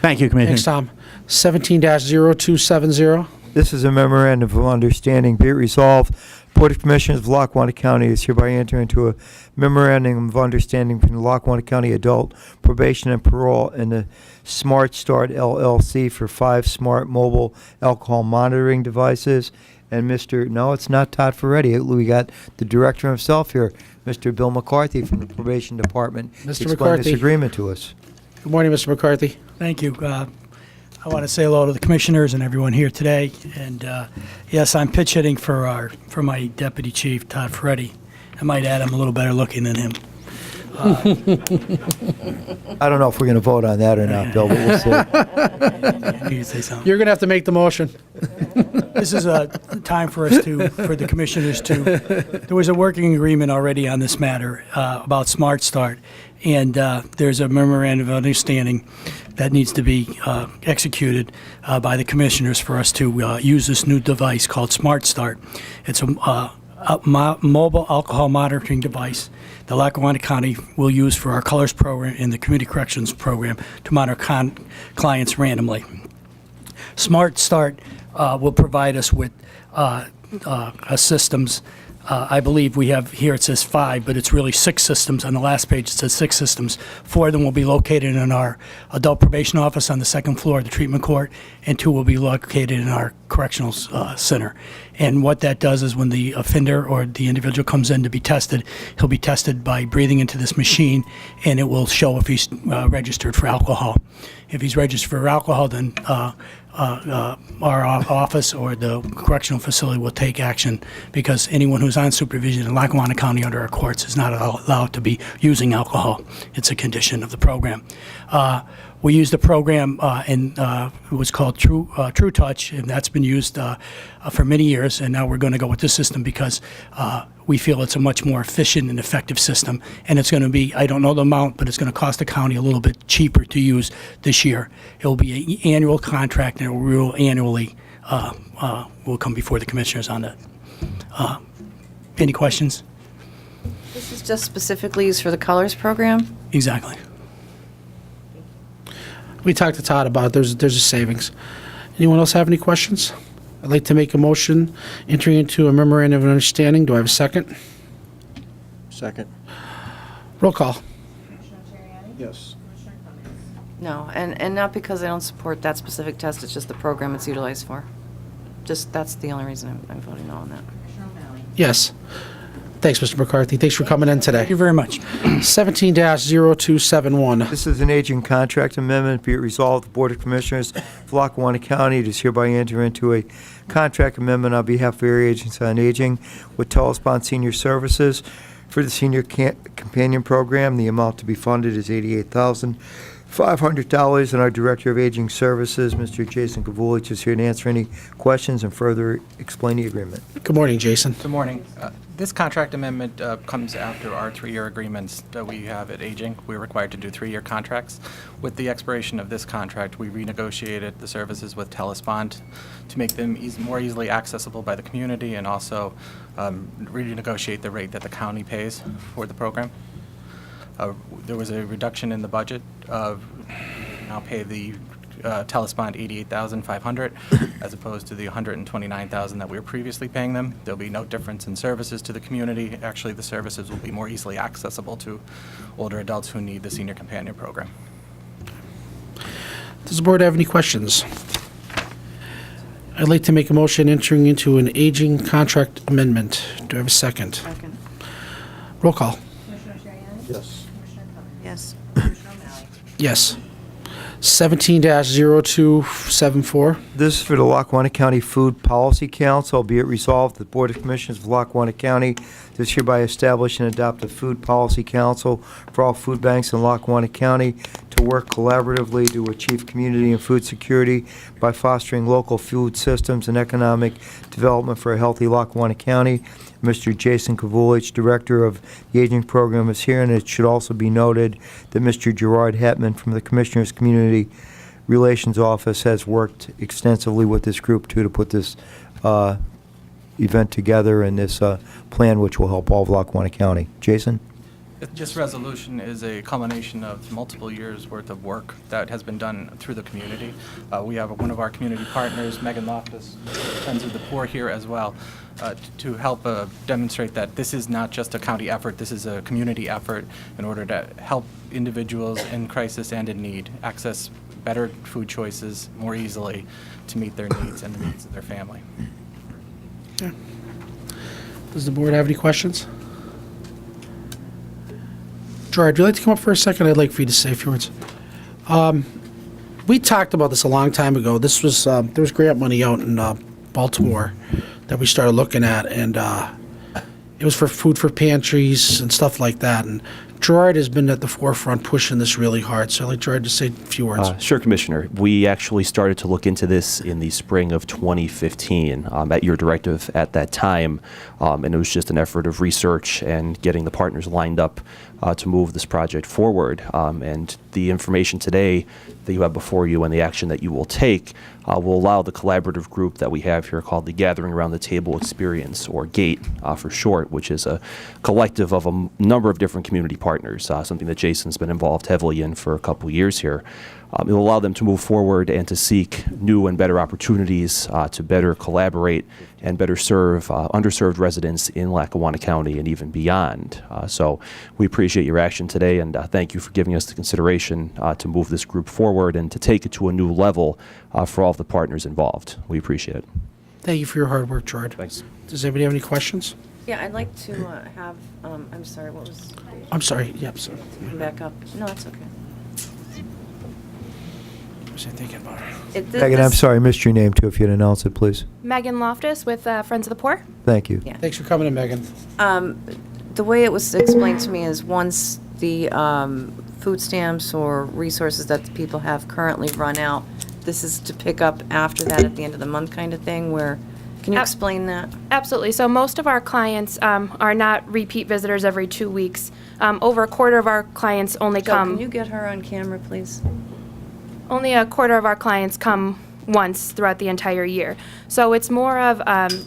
Thank you, Commissioner. Thanks, Tom. 17-0270. This is a memorandum of understanding. Be it resolved, Board of Commissioners of Lackawanna County is hereby enter into a memorandum of understanding between the Lackawanna County Adult Probation and Parole and the Smart Start LLC for 5 smart mobile alcohol monitoring devices. And no, it's not Todd Ferretti. We got the director himself here, Mr. Bill McCarthy from the Probation Department. Mr. Explain McCarthy. this agreement to us. Good morning, Mr. McCarthy. Thank you. I want to say hello to the commissioners and everyone here today. And yes, I'm pitch hitting for my deputy chief, Todd Ferretti. I might add, I'm a little better looking than him. I don't know if we're going to vote on that or not, Bill, but we'll see. You can say something. You're going to have to make the motion. This is a time for us for the commissioners to, there was a working agreement already on this matter about Smart Start, and there's a memorandum of understanding that needs to be executed by the commissioners for us to use this new device called Smart Start. It's a mobile alcohol monitoring device that Lackawanna County will use for our Colors program and the Community Corrections program to monitor clients randomly. Smart Start will provide us with systems. I believe we have here, it says 5, but it's really 6 systems. On the last page, it says 6 systems. 4 of them will be located in our adult probation office on the 2nd floor of the treatment court, and 2 will be located in our correctional center. And what that does is when the offender or the individual comes in to be tested, he'll be tested by breathing into this machine, and it will show if he's registered for alcohol. If he's registered for alcohol, then our office or the correctional facility will take action, because anyone who's on supervision in Lackawanna County under our courts is not allowed to be using alcohol. It's a condition of the program. We used a program, and it was called True Touch, and that's been used for many years. And now we're going to go with this system because we feel it's a much more efficient and effective system. And it's going to be, I don't know the amount, but it's going to cost the county a little bit cheaper to use this year. It will be an annual contract, and it will annually will come before the commissioners on that. Any questions? This is just specifically used for the Colors program? Exactly. We talked to Todd about it. There's a savings. Anyone else have any questions? I'd like to make a motion entering into a memorandum of understanding. Do I have a second? Second. Roll call. Commissioner Terriani? Yes. Commissioner Cummings? No, and not because I don't support that specific test, it's just the program it's utilized for. Just, that's the only reason I'm voting no on that. Commissioner O'Malley? Yes. Thanks, Mr. McCarthy. Thanks for coming in today. Thank you very much. 17-0271. This is an aging contract amendment. Be it resolved, the Board of Commissioners of Lackawanna County does hereby enter into a contract amendment on behalf of Area Agency on Aging with Telespon Senior Services for the Senior Companion Program. The amount to be funded is $88,500, and our Director of Aging Services, Mr. Jason Kavulich, is here to answer any questions and further explain the agreement. Good morning, Jason. Good morning. This contract amendment comes after our 3-year agreements that we have at Aging. We're required to do 3-year contracts. With the expiration of this contract, we renegotiated the services with Telespond to make them more easily accessible by the community, and also renegotiate the rate that the county pays for the program. There was a reduction in the budget. Now pay the Telespond $88,500 as opposed to the $129,000 that we were previously paying them. There'll be no difference in services to the community. Actually, the services will be more easily accessible to older adults who need the Senior Companion Program. Does the board have any questions? I'd like to make a motion entering into an aging contract amendment. Do I have a second? Second. Roll call. Commissioner Terriani? Yes. Commissioner Cummings? Yes. Commissioner O'Malley? Yes. 17-0274. This is for the Lackawanna County Food Policy Council. Be it resolved, the Board of Commissioners of Lackawanna County does hereby establish and adopt a Food Policy Council for all food banks in Lackawanna County to work collaboratively to achieve community and food security by fostering local food systems and economic development for a healthy Lackawanna County. Mr. Jason Kavulich, Director of the Aging Program, is here, and it should also be noted that Mr. Gerard Hetman from the Commissioner's Community Relations Office has worked extensively with this group, too, to put this event together and this plan, which will help all of Lackawanna County. Jason? This resolution is a culmination of multiple years' worth of work that has been done through the community. We have one of our community partners, Megan Loftus, Friends of the Poor, here as well, to help demonstrate that this is not just a county effort, this is a community effort in order to help individuals in crisis and in need access better food choices more easily to meet their needs and the needs of their family. Does the board have any questions? Gerard, would you like to come up for a second? I'd like for you to say a few words. We talked about this a long time ago. This was there was grant money out in Baltimore that we started looking at, and it was for food for pantries and stuff like that. And Gerard has been at the forefront pushing this really hard. So I'd like Gerard to say a few words. Sure, Commissioner. We actually started to look into this in the spring of 2015 at your directive at that time, and it was just an effort of research and getting the partners lined up to move this project forward. And the information today that you have before you and the action that you will take will allow the collaborative group that we have here called the Gathering Around the Table Experience, or GATE for short, which is a collective of a number of different community partners, something that Jason's been involved heavily in for a couple years here. It will allow them to move forward and to seek new and better opportunities to better collaborate and better serve underserved residents in Lackawanna County and even beyond. So we appreciate your action today, and thank you for giving us the consideration to move this group forward and to take it to a new level for all of the partners involved. We appreciate it. Thank you for your hard work, Gerard. Thanks. Does anybody have any questions? Yeah, I'd like to have, I'm sorry, what was, I'm sorry. Yep. Sorry. back up. No, that's okay. What was I thinking about? Megan, I'm sorry, I missed your name, too, if you'd announce it, please. Megan Loftus with Friends of the Poor. Thank you. Yeah. Thanks for coming in, Megan. The way it was explained to me is once the food stamps or resources that people have currently run out, this is to pick up after that at the end of the month kind of thing, where, can you explain that? Absolutely. So most of our clients are not repeat visitors every 2 weeks. Over a quarter of our clients only Joe, come. can you get her on camera, please? Only a quarter of our clients come once throughout the entire year. So it's more of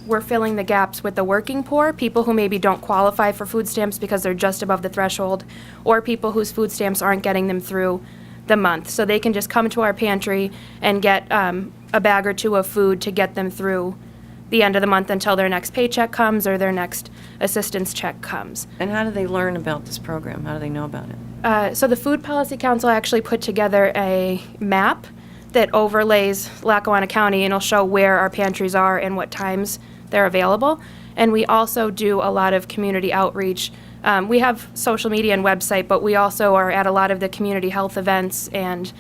we're filling the gaps with the working poor, people who maybe don't qualify for food stamps because they're just above the threshold, or people whose food stamps aren't getting them through the month. So they can just come to our pantry and get a bag or two of food to get them through the end of the month until their next paycheck comes or their next assistance check comes. And how do they learn about this program? How do they know about it? So the Food Policy Council actually put together a map that overlays Lackawanna County, and it'll show where our pantries are and what times they're available. And we also do a lot of community outreach. We have social media and website, but we also are at a lot of the community health events and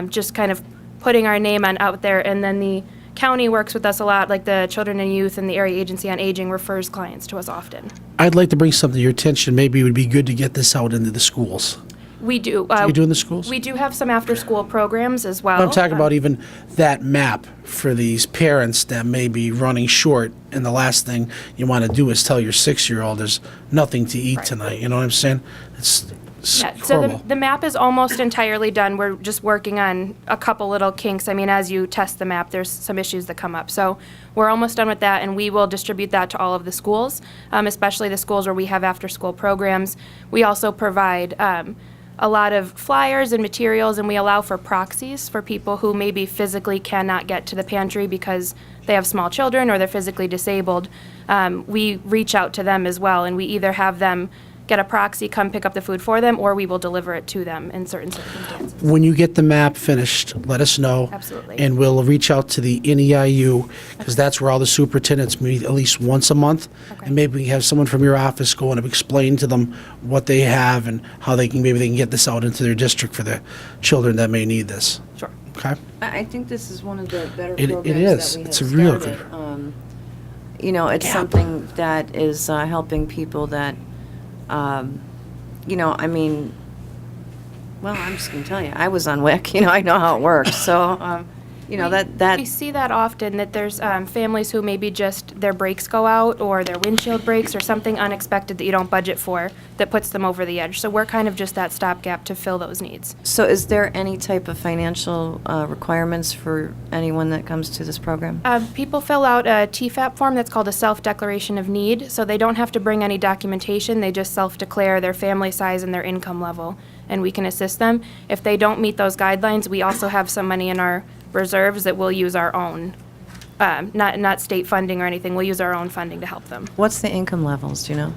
just kind of putting our name out there. And then the county works with us a lot, like the Children and Youth and the Area Agency on Aging refers clients to us often. I'd like to bring something to your attention. Maybe it would be good to get this out into the schools. We do. You do in the schools? We do have some after-school programs as well. I'm talking about even that map for these parents that may be running short, and the last thing you want to do is tell your 6-year-old there's nothing to eat tonight. You know what I'm saying? It's Yeah, so horrible. the map is almost entirely done. We're just working on a couple little kinks. I mean, as you test the map, there's some issues that come up. So we're almost done with that, and we will distribute that to all of the schools, especially the schools where we have after-school programs. We also provide a lot of flyers and materials, and we allow for proxies for people who maybe physically cannot get to the pantry because they have small children or they're physically disabled. We reach out to them as well, and we either have them get a proxy come pick up the food for them, or we will deliver it to them in certain circumstances. When you get the map finished, let us know. Absolutely. And we'll reach out to the NEIU, because that's where all the superintendents meet at least once a month. And maybe we have someone from your office go and explain to them what they have and how maybe they can get this out into their district for the children that may need this. Sure. Okay? I think this is one of the better It programs is. that we have It's a real started. good. You know, it's something that is helping people that, you know, I mean, well, I'm just going to tell you, I was on WIC, you know, I know how it works. So, you know, We see that often, that there's families who maybe just their brakes go out or their windshield breaks or something unexpected that you don't budget for that puts them over the edge. So we're kind of just that stopgap to fill those needs. So is there any type of financial requirements for anyone that comes to this program? People fill out a TFAP form that's called a self-declaration of need, so they don't have to bring any documentation. They just self-declare their family size and their income level, and we can assist them. If they don't meet those guidelines, we also have some money in our reserves that we'll use our own, not state funding or anything. We'll use our own funding to help them. What's the income levels, do you know?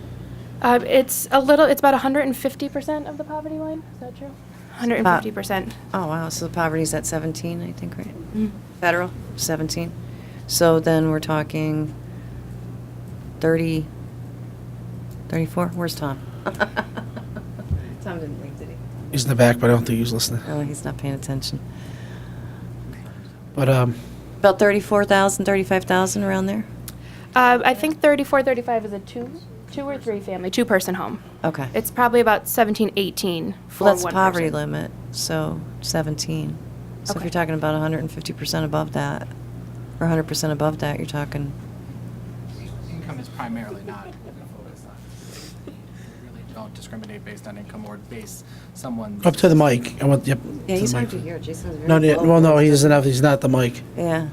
It's about 150% of the poverty line. Is that true? 150%. Oh, wow, so the poverty's at 17, I think, right? Federal, 17. So then we're talking 30, 34? Where's Tom? Tom didn't read, did he? He's in the back, but I don't think he's listening. Oh, he's not paying attention. But About 34,000, 35,000, around there? I think 35 is a two or three family, two-person home. Okay. It's probably about 17, 18 for Well, that's one poverty person. limit, so 17. So if Okay. you're talking about 150% above that, or 100% above that, you're talking, Income is primarily not focused on. We really don't discriminate based on income or base someone's. up to the mic. I want, yep. yeah, to he's the hard mic. to hear. Jason's very No, low. well, no, he doesn't have, he's not the mic. Yeah.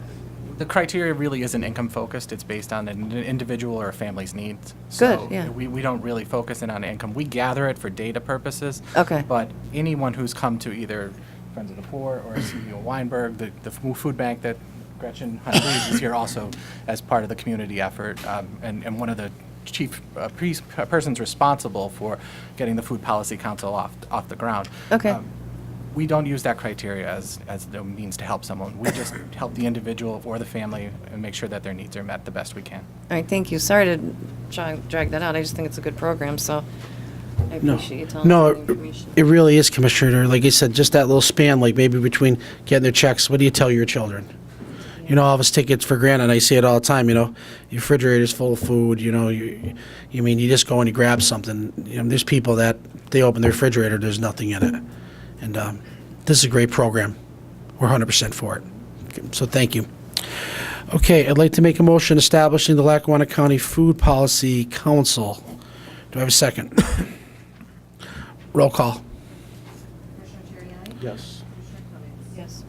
The criteria really isn't income focused. It's based on an individual or a family's needs. Good, So yeah. we don't really focus in on income. We gather it for data purposes. Okay. But anyone who's come to either Friends of the Poor or CEO Weinberg, the food bank that Gretchen Hunt leads is here also as part of the community effort, and one of the chief persons responsible for getting the Food Policy Council off the ground. Okay. We don't use that criteria as the means to help someone. We just help the individual or the family and make sure that their needs are met the best we can. All right, thank you. Sorry to drag that out. I just think it's a good program, so I No, appreciate you telling no, us the information. it really is, Commissioner. Like I said, just that little span, like maybe between getting their checks, what do you tell your children? all of us take it for granted. I see it all the time, your refrigerator's full of food, you just go and you grab something. There's people that they open their refrigerator, there's nothing in it. And this is a great program. We're 100% for it. Okay, so thank you. Okay, I'd like to make a motion establishing the Lackawanna County Food Policy Council. Do I have a second? Roll call. Yes. Yes.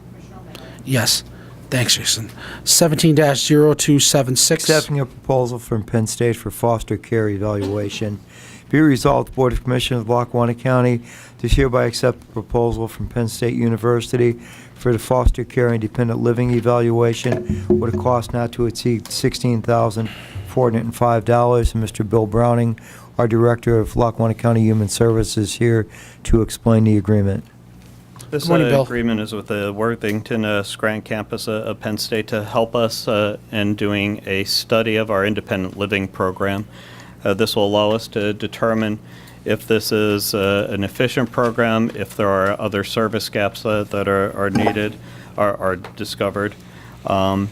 Yes. Thanks, Jason. 17-0276. Accepting a proposal from Penn State for foster care evaluation. Be it resolved, the Board of Commissioners of Lackawanna County does hereby accept the proposal from Penn State University for the foster care and dependent living evaluation with a cost not to exceed $16,405. And Mr. Bill Browning, our Director of Lackawanna County Human Services, here to explain the agreement. This Good morning, Bill. agreement is with the Worthington Scranton campus of Penn State to help us in doing a study of our independent living program. This will allow us to determine if this is an efficient program, if there are other service gaps that are needed, are discovered, and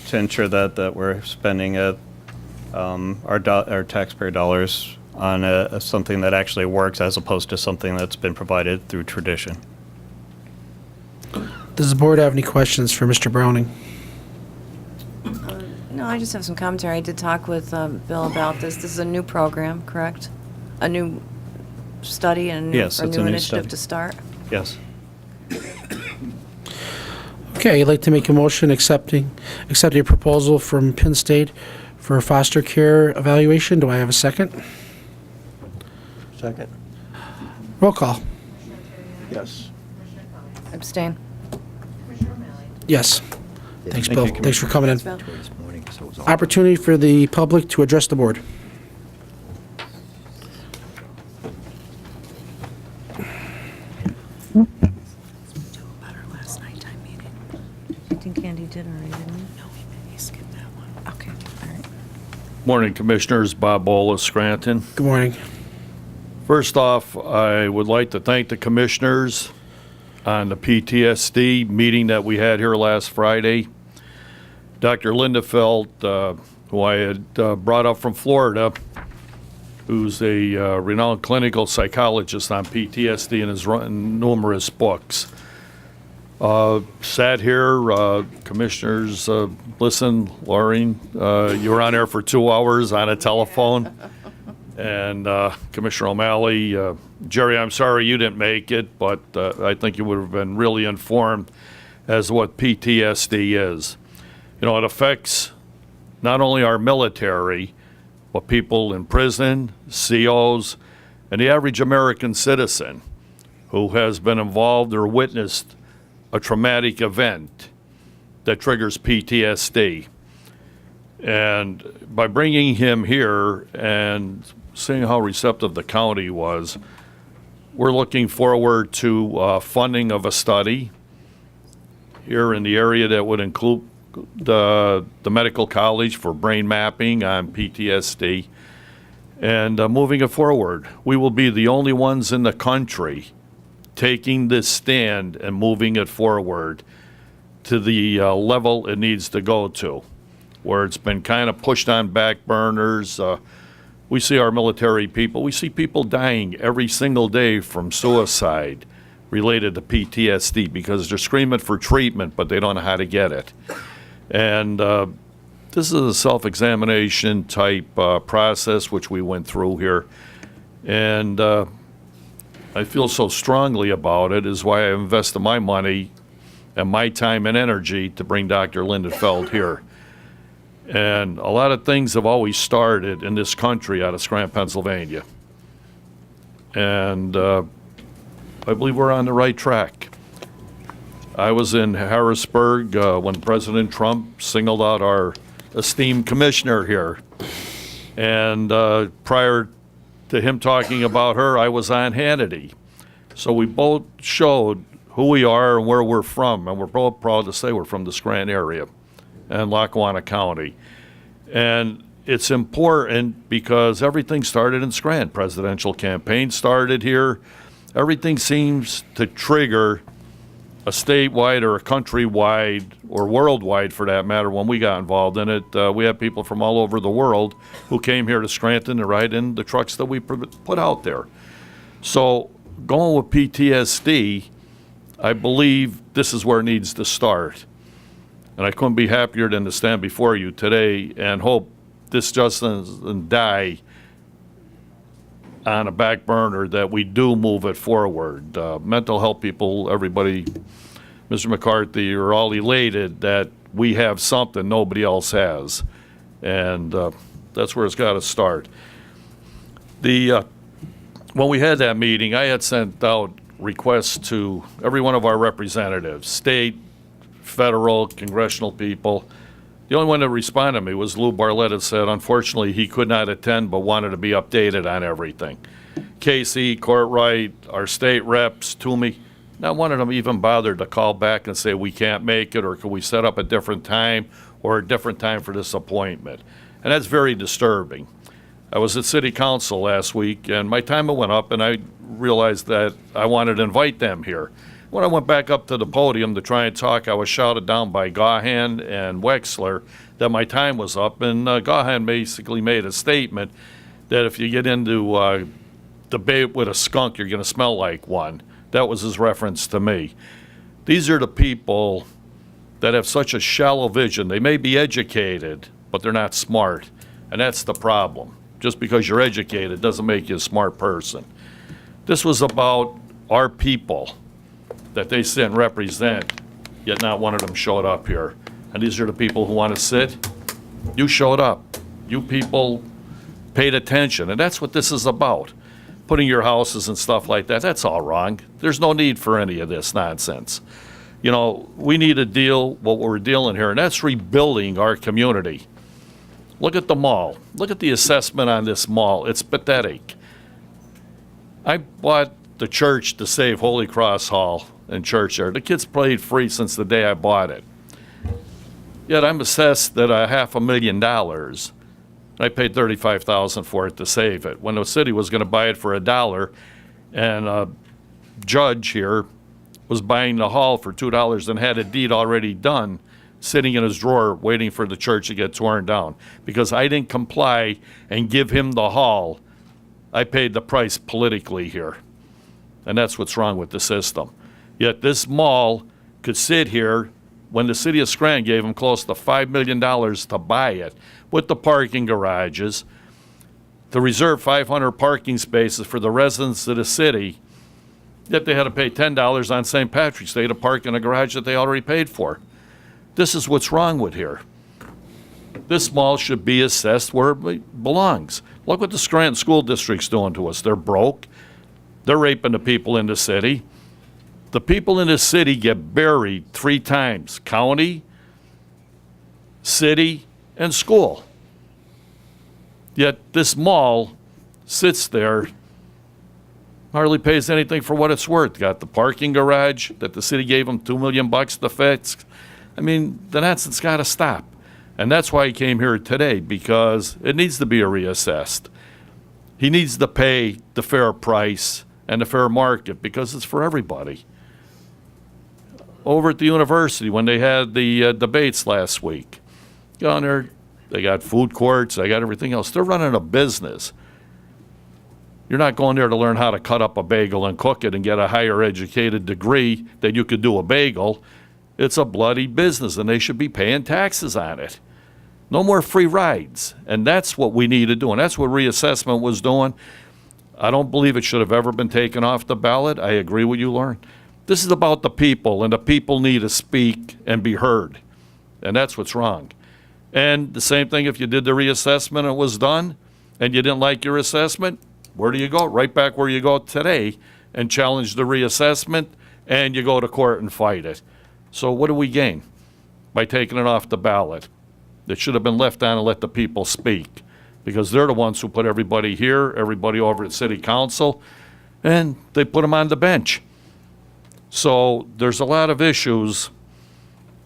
to ensure that we're spending our taxpayer dollars on something that actually works as opposed to something that's been provided through tradition. Does the board have any questions for Mr. Browning? No, I just have some commentary. I did talk with Bill about this. This is a new program, correct? A new study and Yes, a it's new a new initiative study. to start? Yes. Okay, I'd like to make a motion accepting a proposal from Penn State for foster care evaluation. Do I have a second? Second. Roll call. Yes. Abstain. Yes. Thanks, Thank Bill. you, Thanks for coming in. Bill. This morning, so it was all- Opportunity for the public to address the board. I think Andy did already, didn't he? No, he skipped that one. Okay, all right. Morning, Commissioners. Bob Bola, Scranton. Good morning. First off, I would like to thank the Commissioners on the PTSD meeting that we had here last Friday. Dr. Lindefeld, who I had brought up from Florida, who's a renowned clinical psychologist on PTSD and has written numerous books. Sat here, Commissioners, listen, Laureen, you were on there for 2 hours on a telephone. And Commissioner O'Malley, Jerry, I'm sorry you didn't make it, but I think you would have been really informed as to what PTSD is. It affects not only our military, but people in prison, COs, and the average American citizen who has been involved or witnessed a traumatic event that triggers PTSD. And by bringing him here and seeing how receptive the county was, we're looking forward to funding of a study here in the area that would include the medical college for brain mapping on PTSD and moving it forward. We will be the only ones in the country taking this stand and moving it forward to the level it needs to go to, where it's been kind of pushed on back burners. We see our military people, we see people dying every single day from suicide related to PTSD because they're screaming for treatment, but they don't know how to get it. And this is a self-examination type process which we went through here. And I feel so strongly about it is why I invested my money and my time and energy to bring Dr. Lindefeld here. And a lot of things have always started in this country out of Scranton, Pennsylvania. And I believe we're on the right track. I was in Harrisburg when President Trump singled out our esteemed commissioner here. And prior to him talking about her, I was on Hannity. So we both showed who we are and where we're from, and we're both proud to say we're from the Scranton area and Lackawanna County. And it's important because everything started in Scranton. Presidential campaign started here. Everything seems to trigger a statewide or a countrywide or worldwide for that matter when we got involved in it. We had people from all over the world who came here to Scranton to ride in the trucks that we put out there. So going with PTSD, I believe this is where it needs to start. And I couldn't be happier than to stand before you today and hope this just doesn't die on a back burner, that we do move it forward. Mental health people, everybody, Mr. McCarthy, are all elated that we have something nobody else has. And that's where it's got to start. When we had that meeting, I had sent out requests to every one of our representatives, state, federal, congressional people. The only one that responded to me was Lou Barlett, that said unfortunately he could not attend but wanted to be updated on everything. Casey, Courtwright, our state reps, Toomey, not one of them even bothered to call back and say we can't make it, or can we set up a different time or a different time for this appointment. And that's very disturbing. I was at City Council last week and my timer went up and I realized that I wanted to invite them here. When I went back up to the podium to try and talk, I was shouted down by Gahan and Wexler that my time was up, and Gahan basically made a statement that if you get into debate with a skunk, you're going to smell like one. That was his reference to me. These are the people that have such a shallow vision. They may be educated, but they're not smart, and that's the problem. Just because you're educated doesn't make you a smart person. This was about our people that they sit and represent, yet not one of them showed up here. And these are the people who want to sit. You showed up. You people paid attention, and that's what this is about. Putting your houses and stuff like that, that's all wrong. There's no need for any of this nonsense. You know, we need to deal what we're dealing here, and that's rebuilding our community. Look at the mall. Look at the assessment on this mall. It's pathetic. I bought the church to save Holy Cross Hall and church there. The kids played free since the day I bought it. Yet I'm assessed at $500,000. I paid $35,000 for it to save it. When the city was going to buy it for $1, and a judge here was buying the hall for $2 and had a deed already done, sitting in his drawer waiting for the church to get torn down. Because I didn't comply and give him the hall, I paid the price politically here. And that's what's wrong with the system. Yet this mall could sit here when the city of Scranton gave them close to $5 million to buy it, with the parking garages, to reserve 500 parking spaces for the residents of the city, yet they had to pay $10 on St. Patrick's Day to park in a garage that they already paid for. This is what's wrong with here. This mall should be assessed where it belongs. Look what the Scranton School District's doing to us. They're broke. They're raping the people in the city. The people in this city get buried 3 times: county, city, and school. Yet this mall sits there, hardly pays anything for what it's worth. Got the parking garage that the city gave them $2 million to fix. I mean, the nonsense got to stop. And that's why he came here today, because it needs to be reassessed. He needs to pay the fair price and the fair market, because it's for everybody. Over at the university, when they had the debates last week, down there, they got food courts, they got everything else. They're running a business. You're not going there to learn how to cut up a bagel and cook it and get a higher educated degree that you could do a bagel. It's a bloody business, and they should be paying taxes on it. No more free rides. And that's what we need to do, and that's what reassessment was doing. I don't believe it should have ever been taken off the ballot. I agree with you, Lauren. This is about the people, and the people need to speak and be heard. And that's what's wrong. And the same thing if you did the reassessment and it was done, and you didn't like your assessment, where do you go? Right back where you go today and challenge the reassessment, and you go to court and fight it. So what do we gain by taking it off the ballot? It should have been left on and let the people speak, because they're the ones who put everybody here, everybody over at City Council, and they put them on the bench. So there's a lot of issues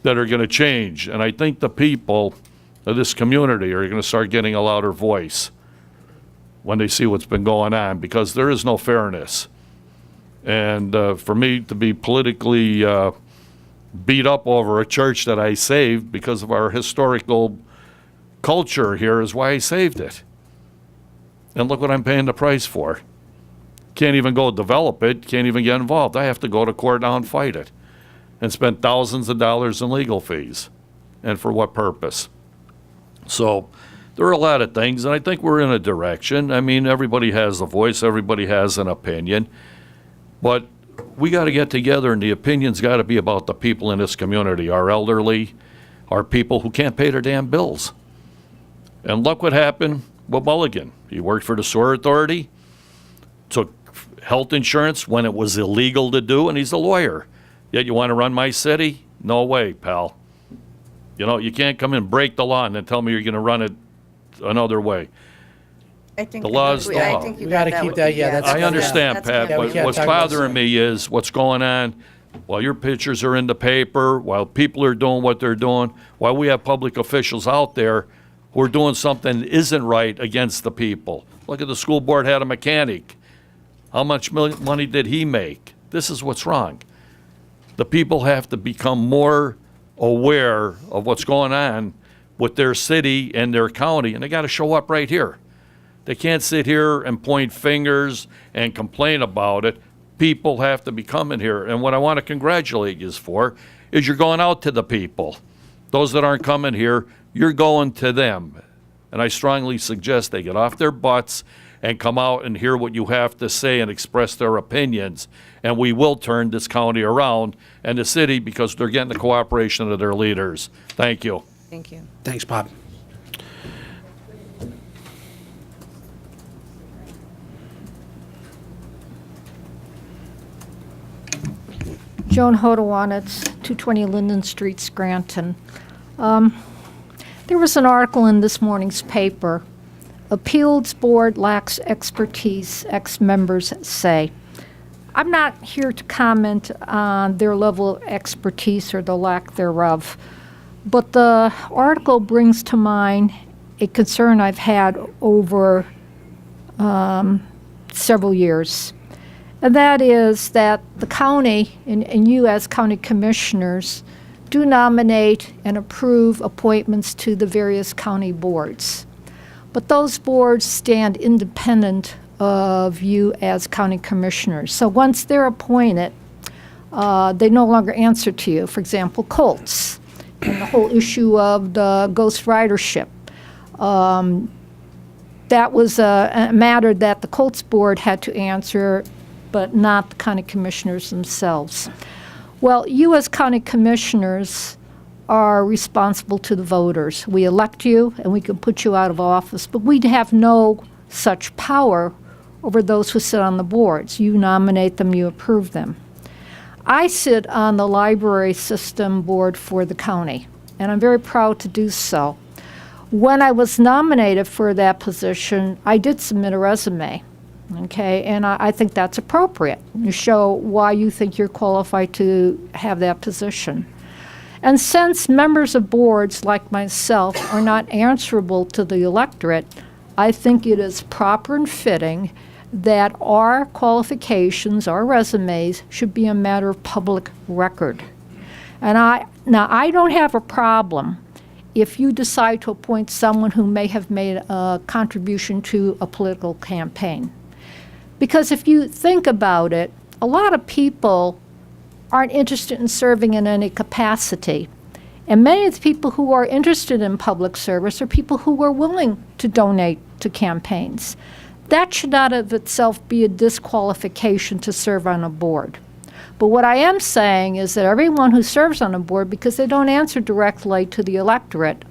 that are going to change, and I think the people of this community are going to start getting a louder voice when they see what's been going on, because there is no fairness. And for me to be politically beat up over a church that I saved because of our historical culture here is why I saved it. And look what I'm paying the price for. Can't even go develop it, can't even get involved. I have to go to court now and fight it and spend thousands of dollars in legal fees. And for what purpose? So there are a lot of things, and I think we're in a direction. I mean, everybody has a voice, everybody has an opinion, but we got to get together, and the opinion's got to be about the people in this community, our elderly, our people who can't pay their damn bills. And look what happened with Mulligan. He worked for the sewer authority, took health insurance when it was illegal to do, and he's a lawyer. Yet you want to run my city? No way, pal. You know, you can't come and break the law and then tell me you're going to run it another way. I think The law's the law. I think you We got gotta that keep with- that, yeah, that's- I understand, that's Pat, gonna we but be- can't what's talk about bothering me is what's going on while your pictures are in the paper, while people are doing what they're doing, while we have public officials out there who are doing something that isn't right against the people. Look at the school board had a mechanic. How much money did he make? This is what's wrong. The people have to become more aware of what's going on with their city and their county, and they got to show up right here. They can't sit here and point fingers and complain about it. People have to be coming here. And what I want to congratulate you for is you're going out to the people. Those that aren't coming here, you're going to them. And I strongly suggest they get off their butts and come out and hear what you have to say and express their opinions. And we will turn this county around and the city because they're getting the cooperation of their leaders. Thank you. Thank you. Thanks, Bob. Joan Hodawanitz, 220 Linden Street, Scranton. There was an article in this morning's paper, Appeals Board lacks expertise, ex-members say. I'm not here to comment on their level of expertise or the lack thereof, but the article brings to mind a concern I've had over several years. And that is that the county and you as county commissioners do nominate and approve appointments to the various county boards. But those boards stand independent of you as county commissioners. So once they're appointed, they no longer answer to you. For example, Colts and the whole issue of the ghost ridership. That was a matter that the Colts board had to answer, but not the county commissioners themselves. Well, you as county commissioners are responsible to the voters. We elect you and we can put you out of office, but we have no such power over those who sit on the boards. You nominate them, you approve them. I sit on the library system board for the county, and I'm very proud to do so. When I was nominated for that position, I did submit a resume. Okay, and I think that's appropriate. You show why you think you're qualified to have that position. And since members of boards like myself are not answerable to the electorate, I think it is proper and fitting that our qualifications, our resumes, should be a matter of public record. And I don't have a problem if you decide to appoint someone who may have made a contribution to a political campaign. Because if you think about it, a lot of people aren't interested in serving in any capacity. And many of the people who are interested in public service are people who are willing to donate to campaigns. That should not of itself be a disqualification to serve on a board. But what I am saying is that everyone who serves on a board, because they don't answer directly to the electorate,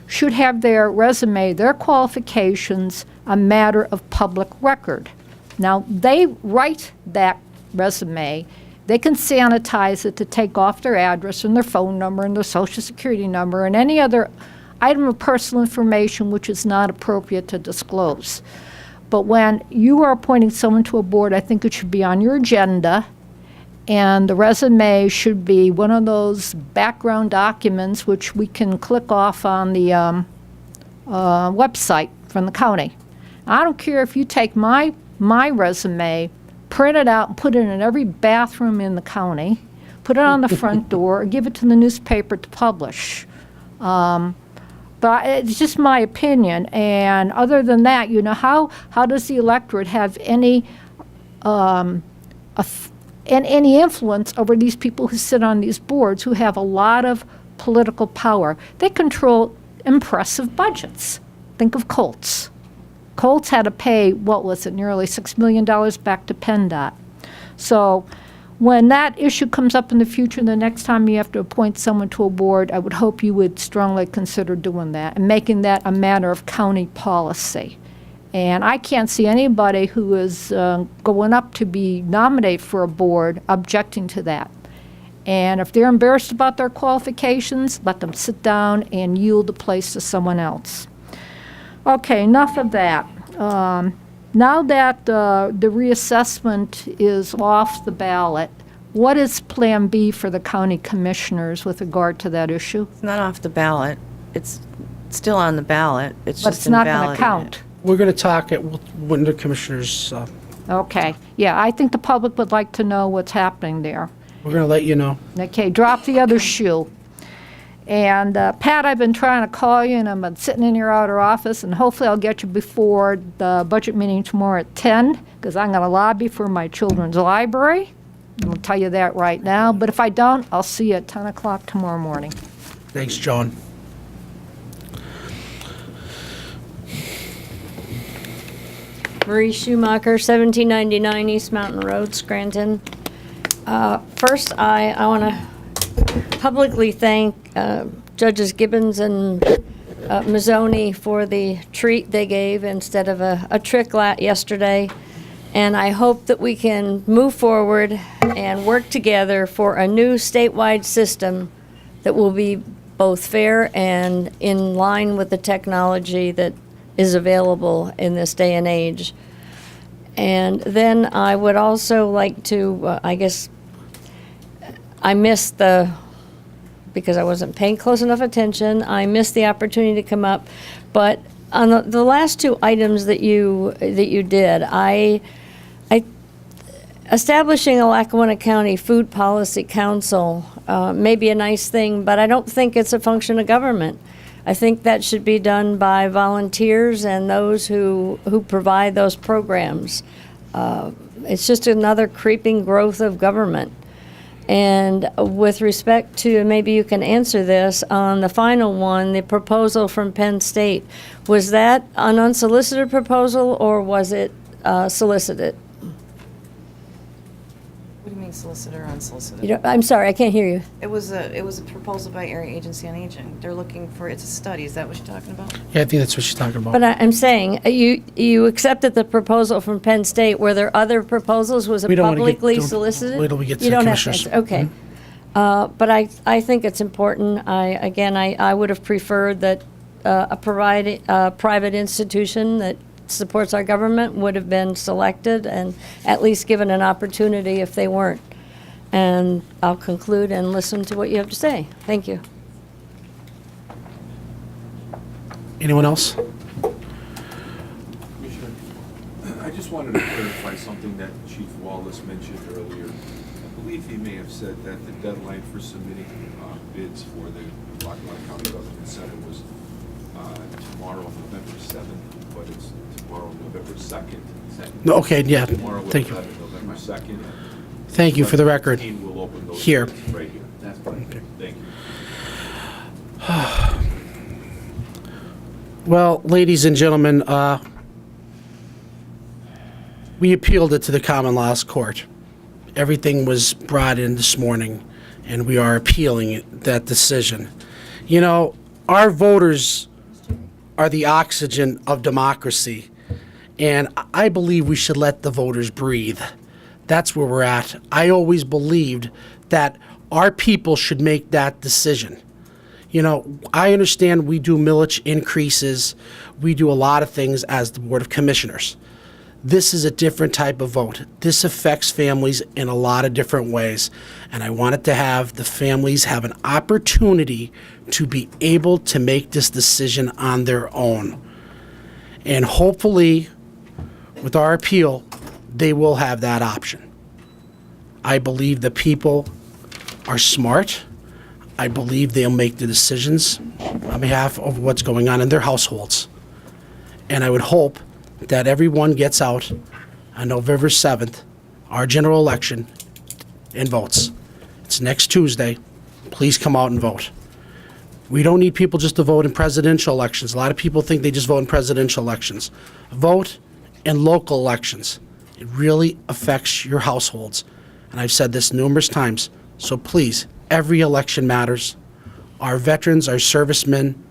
should have their resume, their qualifications, a matter of public record. Now, they write that resume. They can sanitize it to take off their address and their phone number and their social security number and any other item of personal information which is not appropriate to disclose. But when you are appointing someone to a board, I think it should be on your agenda, and the resume should be one of those background documents which we can click off on the website from the county. I don't care if you take my resume, print it out and put it in every bathroom in the county, put it on the front door, or give it to the newspaper to publish. But it's just my opinion. And other than that, how does the electorate have any any influence over these people who sit on these boards who have a lot of political power? They control impressive budgets. Think of Colts. Colts had to pay, what was it, nearly $6 million back to PennDOT. So when that issue comes up in the future, the next time you have to appoint someone to a board, I would hope you would strongly consider doing that and making that a matter of county policy. And I can't see anybody who is going up to be nominated for a board objecting to that. And if they're embarrassed about their qualifications, let them sit down and yield the place to someone else. Okay, enough of that. Now that the reassessment is off the ballot, what is Plan B for the county commissioners with regard to that issue? It's not off the ballot. It's still on the ballot. It's But just it's not going to invalidated. count. We're going to talk when the commissioners, Okay, yeah, I think the public would like to know what's happening there. we're going to let you know. Okay, drop the other shoe. And Pat, I've been trying to call you, and I've been sitting in your outer office, and hopefully I'll get you before the budget meeting tomorrow at 10, because I'm going to lobby for my children's library. I'll tell you that right now. But if I don't, I'll see you at 10 o'clock tomorrow morning. Thanks, John. Marie Schumacher, 1799 East Mountain Road, Scranton. First, I want to publicly thank Judges Gibbons and Mazzoni for the treat they gave instead of a trick yesterday. And I hope that we can move forward and work together for a new statewide system that will be both fair and in line with the technology that is available in this day and age. And then I would also like to, I guess, I missed because I wasn't paying close enough attention, I missed the opportunity to come up. But on the last two items that you did, establishing a Lackawanna County Food Policy Council may be a nice thing, but I don't think it's a function of government. I think that should be done by volunteers and those who provide those programs. It's just another creeping growth of government. And with respect to, maybe you can answer this, on the final one, the proposal from Penn State, was that an unsolicited proposal or was it solicited? What do you mean solicited or unsolicited? I'm sorry, I can't hear you. It was a proposal by Area Agency on Aging. They're looking for, it's a study. Is that what you're talking about? Yeah, I think that's what she's talking about. But I'm saying, you accepted the proposal from Penn State. Were there other proposals? Was it We don't wanna get- publicly don't- solicited? wait till we get to You the don't have to commissioners. answer. Okay. But I think it's important. I would have preferred that a private institution that supports our government would have been selected and at least given an opportunity if they weren't. And I'll conclude and listen to what you have to say. Thank you. Anyone else? Commissioner, I just wanted to clarify something that Chief Wallace mentioned earlier. I believe he may have said that the deadline for submitting bids for the Lackawanna County Government Center was tomorrow, November 7th, but it's tomorrow, November 2nd. No, okay, yeah, Tomorrow, thank you. November 2nd. Thank you for the record. 2015, we'll open those Here. bids right here. That's fine. Thank you. Well, ladies and gentlemen, we appealed it to the Common Laws Court. Everything was brought in this morning, and we are appealing that decision. You know, our voters are the oxygen of democracy, and I believe we should let the voters breathe. That's where we're at. I always believed that our people should make that decision. You know, I understand we do millage increases. We do a lot of things as the Board of Commissioners. This is a different type of vote. This affects families in a lot of different ways. And I wanted to have the families have an opportunity to be able to make this decision on their own. And hopefully, with our appeal, they will have that option. I believe the people are smart. I believe they'll make the decisions on behalf of what's going on in their households. And I would hope that everyone gets out on November 7th, our general election, and votes. It's next Tuesday. Please come out and vote. We don't need people just to vote in presidential elections. A lot of people think they just vote in presidential elections. Vote in local elections. It really affects your households. And I've said this numerous times. So please, every election matters. Our veterans, our servicemen,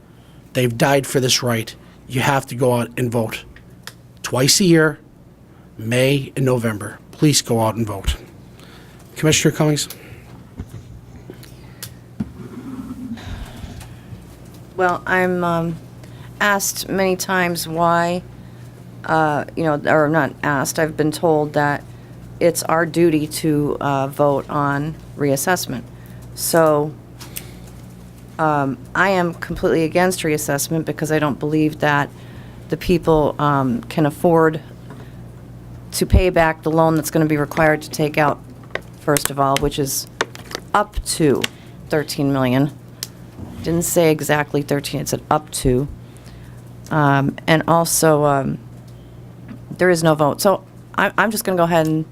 they've died for this right. You have to go out and vote. Twice a year, May and November. Please go out and vote. Commissioner Cummings? Well, I'm asked many times why, or not asked, I've been told that it's our duty to vote on reassessment. So I am completely against reassessment because I don't believe that the people can afford to pay back the loan that's going to be required to take out, first of all, which is up to $13 million. Didn't say exactly 13, it said up to. And also, there is no vote. So I'm just going to go ahead and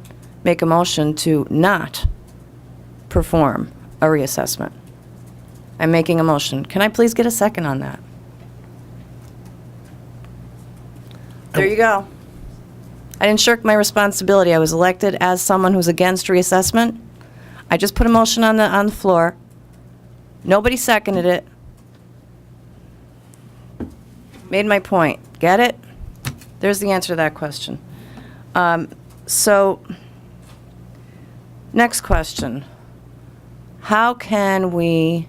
make a motion to not perform a reassessment. I'm making a motion. Can I please get a second on that? There you go. I didn't shirk my responsibility. I was elected as someone who's against reassessment. I just put a motion on the floor. Nobody seconded it. Made my point. Get it? There's the answer to that question. So, next question. How can we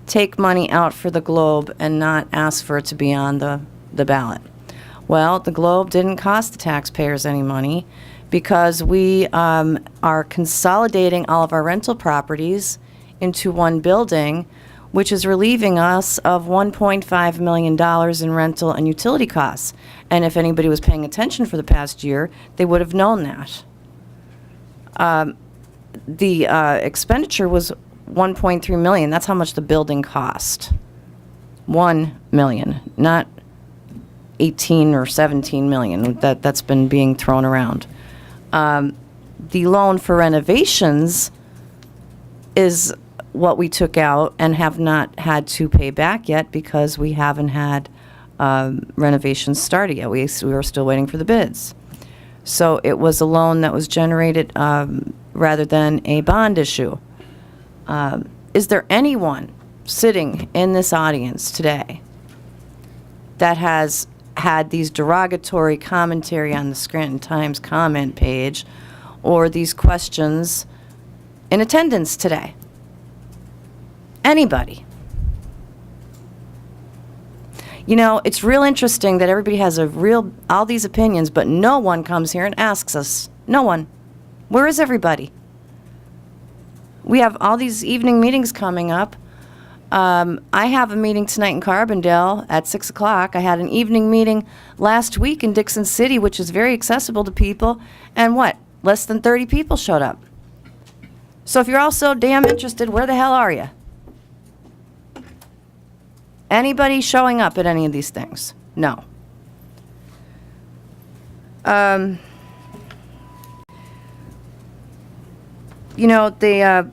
take money out for the Globe and not ask for it to be on the ballot? Well, the Globe didn't cost the taxpayers any money because we are consolidating all of our rental properties into one building, which is relieving us of $1.5 million in rental and utility costs. And if anybody was paying attention for the past year, they would have known that. The expenditure was $1.3 million. That's how much the building cost. $1 million, not 18 or 17 million that's been being thrown around. The loan for renovations is what we took out and have not had to pay back yet because we haven't had renovations started yet. We were still waiting for the bids. So it was a loan that was generated rather than a bond issue. Is there anyone sitting in this audience today that has had these derogatory commentary on the Scranton Times comment page or these questions in attendance today? Anybody? You know, it's real interesting that everybody has all these opinions, but no one comes here and asks us. No one. Where is everybody? We have all these evening meetings coming up. I have a meeting tonight in Carbondale at 6 o'clock. I had an evening meeting last week in Dixon City, which is very accessible to people. And what? Less than 30 people showed up. So if you're all so damn interested, where the hell are you? Anybody showing up at any of these things? No. You know, they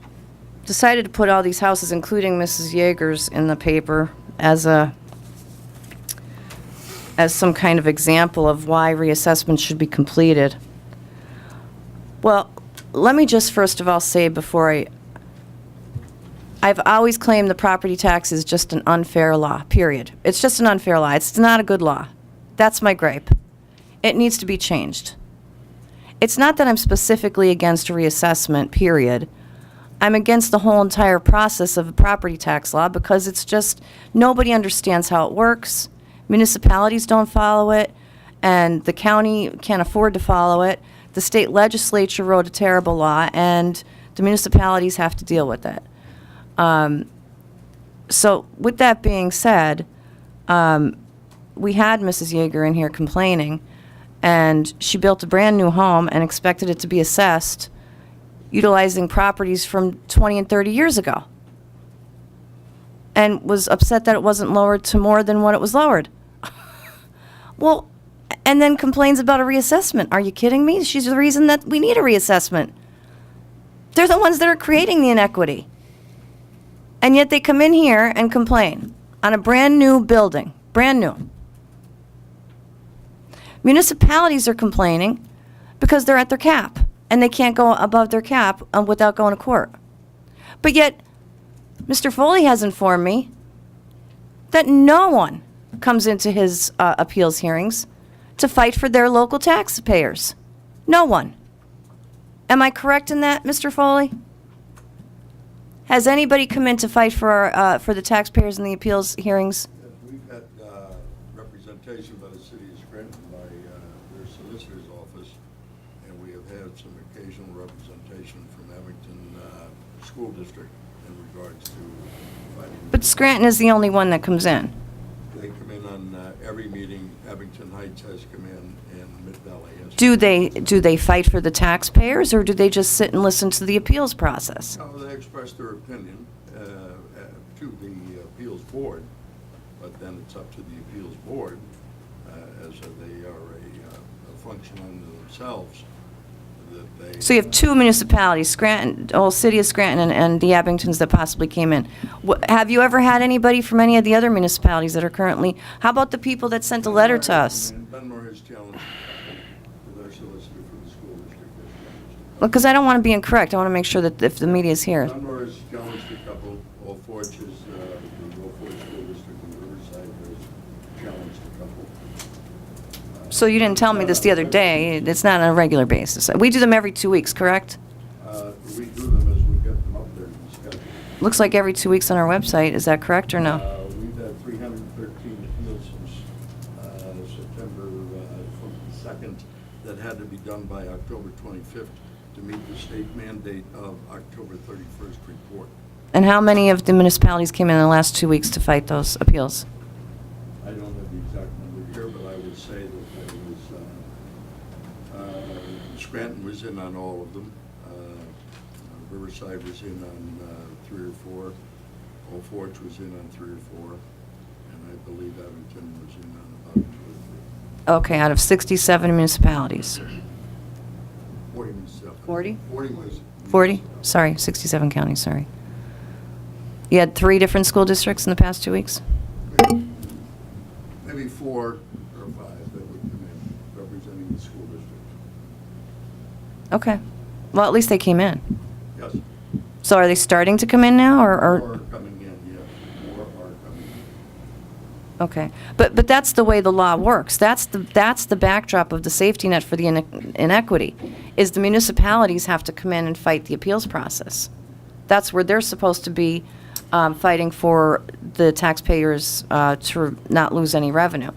decided to put all these houses, including Mrs. Yeager's, in the paper as some kind of example of why reassessment should be completed. Well, let me just first of all say I've always claimed the property tax is just an unfair law, period. It's just an unfair law. It's not a good law. That's my gripe. It needs to be changed. It's not that I'm specifically against a reassessment, period. I'm against the whole entire process of a property tax law because it's just, nobody understands how it works. Municipalities don't follow it, and the county can't afford to follow it. The state legislature wrote a terrible law, and the municipalities have to deal with it. So with that being said, we had Mrs. Yeager in here complaining, and she built a brand new home and expected it to be assessed, utilizing properties from 20 and 30 years ago, and was upset that it wasn't lowered to more than what it was lowered. Well, and then complains about a reassessment. Are you kidding me? She's the reason that we need a reassessment. They're the ones that are creating the inequity. And yet they come in here and complain on a brand new building, brand new. Municipalities are complaining because they're at their cap and they can't go above their cap without going to court. But yet, Mr. Foley has informed me that no one comes into his appeals hearings to fight for their local taxpayers. No one. Am I correct in that, Mr. Foley? Has anybody come in to fight for the taxpayers in the appeals hearings? We've had representation by the city of Scranton, by their solicitor's office, and we have had some occasional representation from Abington School District in regards to fighting. But Scranton is the only one that comes in. They come in on every meeting. Abington Heights has come in, and Mid-Valley has. Do they fight for the taxpayers, or do they just sit and listen to the appeals process? No, they express their opinion to the appeals board, but then it's up to the appeals board, as they are a function unto themselves, that they. So you have two municipalities, Scranton, City of Scranton, and the Abingtons that possibly came in. Have you ever had anybody from any of the other municipalities that are currently? How about the people that sent a letter to us? Benmore has challenged with our solicitor for the school district. Because I don't want to be incorrect. I want to make sure that if the media is here. Benmore has challenged a couple. Old Forge is the Old Forge School District in Riverside has challenged a couple. So you didn't tell me this the other day. It's not on a regular basis. We do them every 2 weeks, correct? We do them as we get them up there to discuss. Looks like every 2 weeks on our website. Is that correct or no? We've had 313 appeals since September 2nd that had to be done by October 25th to meet the state mandate of October 31st report. And how many of the municipalities came in the last 2 weeks to fight those appeals? I don't have the exact number here, but I would say that there was, Scranton was in on all of them. Riverside was in on 3 or 4. Old Forge was in on 3 or 4. And I believe Abington was in on about 2 or 3. Okay, out of 67 municipalities. 40 municipalities. 40? 40 was. 40? Sorry, 67 counties, sorry. You had 3 different school districts in the past 2 weeks? Maybe 4 or 5 that would come in representing the school district. Okay. Well, at least they came in. Yes. So are they starting to come in now, More are coming in, yes. More are coming in. Okay, but that's the way the law works. That's the backdrop of the safety net for the inequity, is the municipalities have to come in and fight the appeals process. That's where they're supposed to be fighting for the taxpayers to not lose any revenue.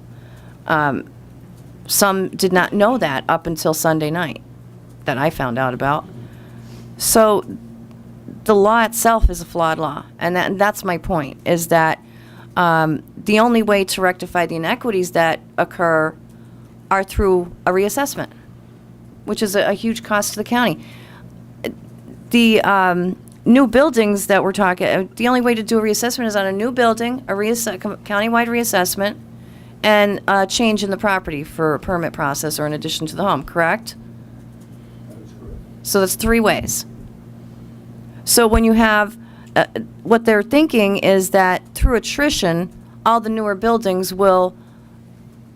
Some did not know that up until Sunday night, that I found out about. So the law itself is a flawed law, and that's my point, is that the only way to rectify the inequities that occur are through a reassessment, which is a huge cost to the county. The new buildings that we're talking, the only way to do a reassessment is on a new building, a countywide reassessment, and a change in the property for a permit process or in addition to the home, correct? That is correct. So that's 3 ways. So when you have, what they're thinking is that through attrition, all the newer buildings will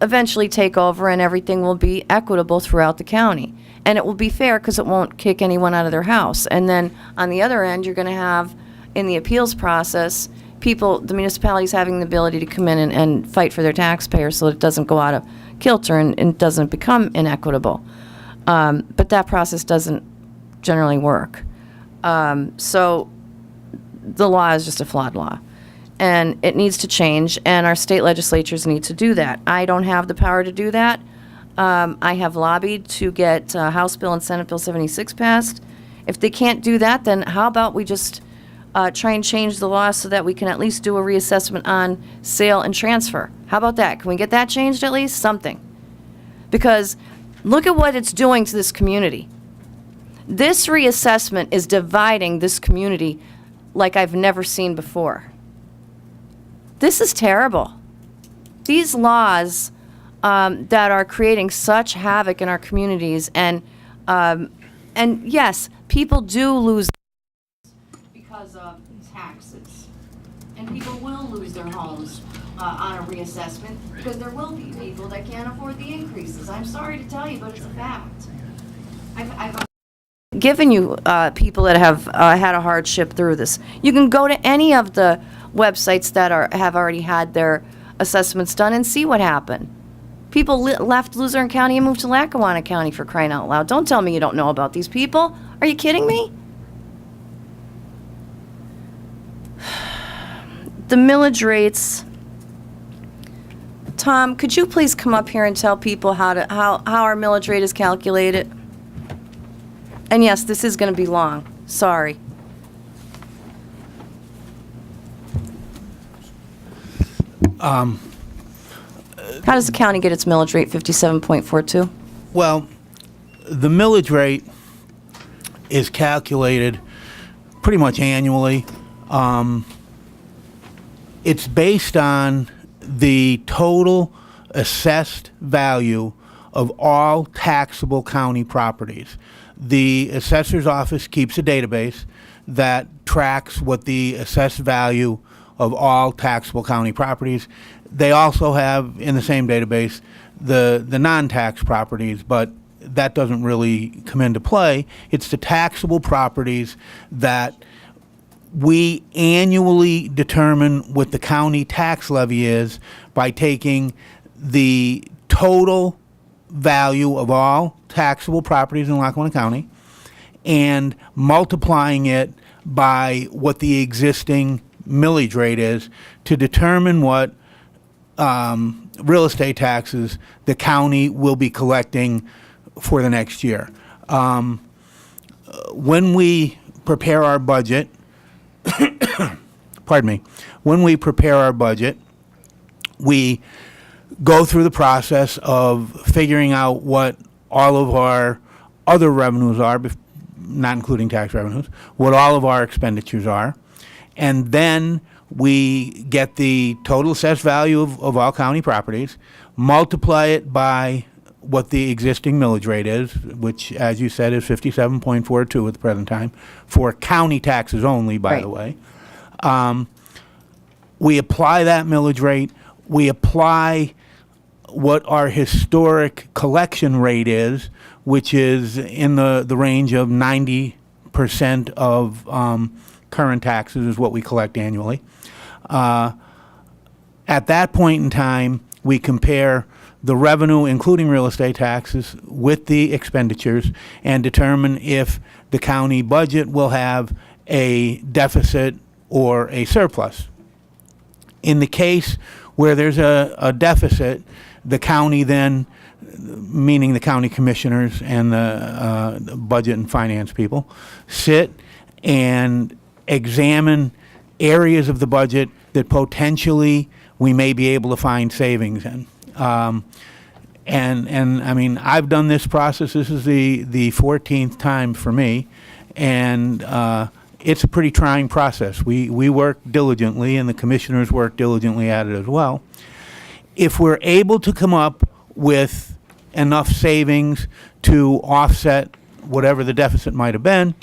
eventually take over and everything will be equitable throughout the county. And it will be fair because it won't kick anyone out of their house. And then on the other end, you're going to have, in the appeals process, the municipalities having the ability to come in and fight for their taxpayers so that it doesn't go out of kilter and doesn't become inequitable. But that process doesn't generally work. So the law is just a flawed law. And it needs to change, and our state legislatures need to do that. I don't have the power to do that. I have lobbied to get House Bill and Senate Bill 76 passed. If they can't do that, then how about we just try and change the law so that we can at least do a reassessment on sale and transfer? How about that? Can we get that changed at least? Something. Because look at what it's doing to this community. This reassessment is dividing this community like I've never seen before. This is terrible. These laws that are creating such havoc in our communities, and yes, people do lose because of taxes, and people will lose their homes on a reassessment because there will be people that can't afford the increases. I'm sorry to tell you, but it's a fact. I've given you people that have had a hardship through this. You can go to any of the websites that have already had their assessments done and see what happened. People left Luzerne County and moved to Lackawanna County, for crying out loud. Don't tell me you don't know about these people. Are you kidding me? The millage rates. Tom, could you please come up here and tell people how our millage rate is calculated? And yes, this is going to be long. Sorry. How does the county get its millage rate, 57.42? Well, the millage rate is calculated pretty much annually. It's based on the total assessed value of all taxable county properties. The assessor's office keeps a database that tracks what the assessed value of all taxable county properties. They also have in the same database the non-tax properties, but that doesn't really come into play. It's the taxable properties that we annually determine what the county tax levy is by taking the total value of all taxable properties in Lackawanna County and multiplying it by what the existing millage rate is to determine what real estate taxes the county will be collecting for the next year. When we prepare our budget, pardon me, when we prepare our budget, we go through the process of figuring out what all of our other revenues are, not including tax revenues, what all of our expenditures are, and then we get the total assessed value of all county properties, multiply it by what the existing millage rate is, which, as you said, is 57.42 at the present time, for county taxes only, by the way. We apply that millage rate. We apply what our historic collection rate is, which is in the range of 90% of current taxes is what we collect annually. At that point in time, we compare the revenue, including real estate taxes, with the expenditures and determine if the county budget will have a deficit or a surplus. In the case where there's a deficit, the county then, meaning the county commissioners and the budget and finance people, sit and examine areas of the budget that potentially we may be able to find savings in. And I mean, I've done this process. This is the 14th time for me, and it's a pretty trying process. We work diligently, and the commissioners work diligently at it as well. If we're able to come up with enough savings to offset whatever the deficit might have been,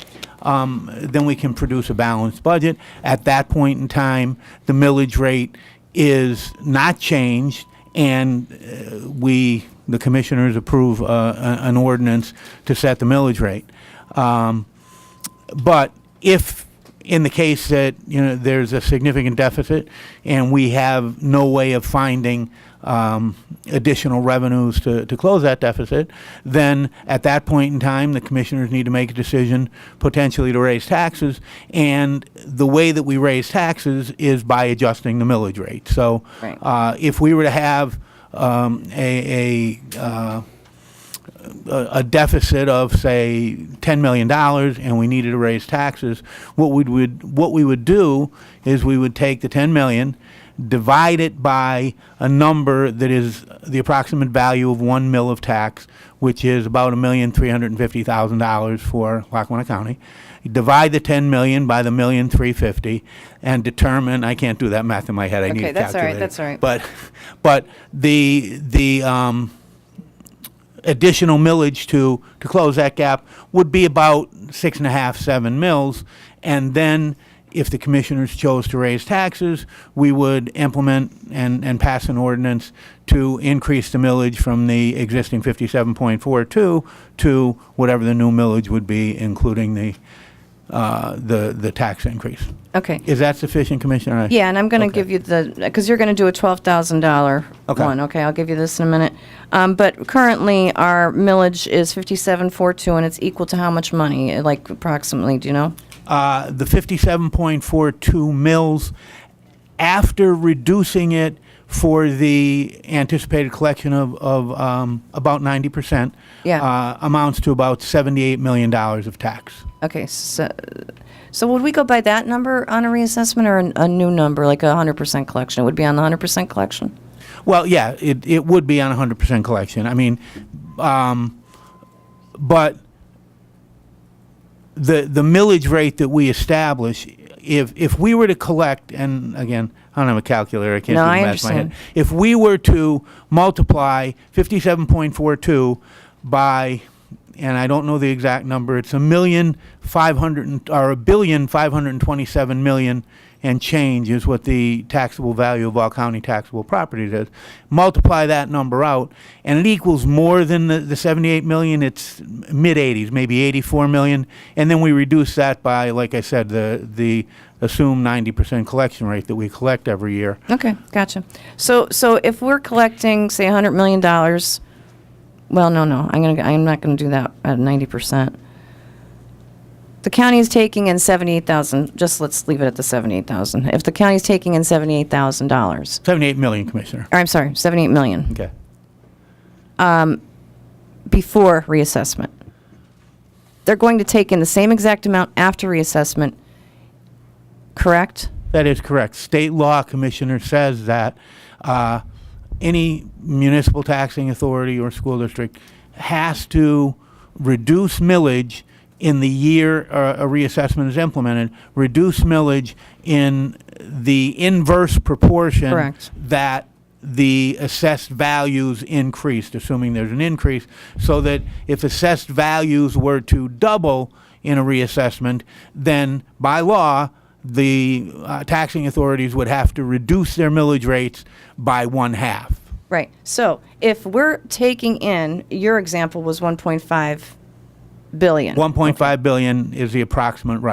then we can produce a balanced budget. At that point in time, the millage rate is not changed, and the commissioners approve an ordinance to set the millage rate. But if in the case that there's a significant deficit and we have no way of finding additional revenues to close that deficit, then at that point in time the commissioners need to make a decision potentially to raise taxes, and the way that we raise taxes is by adjusting the millage rate. So if we were to have a deficit of, say, $10 million and we needed to raise taxes, what we would do is we would take the $10 million, divide it by a number that is the approximate value of 1 mil of tax, which is about $1,350,000 for Lackawanna County. You divide the 10 million by the $1,350,000 and determine, I can't do that math in my head, I need Okay, a that's all right, calculator. that's all right. But the additional millage to close that gap would be about 6.5, 7 mils, and then if the commissioners chose to raise taxes, we would implement and pass an ordinance to increase the millage from the existing 57.42 to whatever the new millage would be, including the tax increase. Okay. Is that sufficient, Commissioner? Yeah, and I'm going to give you because you're going to do a $12,000 one. Okay, I'll give you this in a minute. But currently, our millage is 57.42, and it's equal to how much money, like approximately, do you know? The 57.42 mils, after reducing it for the anticipated collection of about 90%, amounts to about $78 million of tax. Okay, so would we go by that number on a reassessment or a new number, like a 100% collection? It would be on the 100% collection? Well, yeah, it would be on 100% collection. I mean, but the millage rate that we establish, if we were to collect, and again, I don't have a calculator, I can't do the math in my head. If we were to multiply 57.42 by, and I don't know the exact number, it's $1,527,000,000 and change is what the taxable value of all county taxable properties is. Multiply that number out, and it equals more than the 78 million. It's mid-80s, maybe 84 million, and then we reduce that by, like I said, the assumed 90% collection rate that we collect every year. Okay, gotcha. So if we're collecting, say, $100 million, well, no, I'm not gonna do that at 90%. The county is taking in $78,000. Just let's leave it at the $78,000. If the county is taking in $78,000, 78 million, Commissioner. or I'm sorry, $78 million. Okay. Before reassessment, they're going to take in the same exact amount after reassessment. Correct? That is correct. State law, Commissioner, says that any municipal taxing authority or school district has to reduce millage in the year a reassessment is implemented, reduce millage in the inverse proportion Correct. that the assessed values increased, assuming there's an increase, so that if assessed values were to double in a reassessment, then by law, the taxing authorities would have to reduce their millage rates by 1/2. Right. So if we're taking in, your example was 1.5 billion. 1.5 billion is the approximate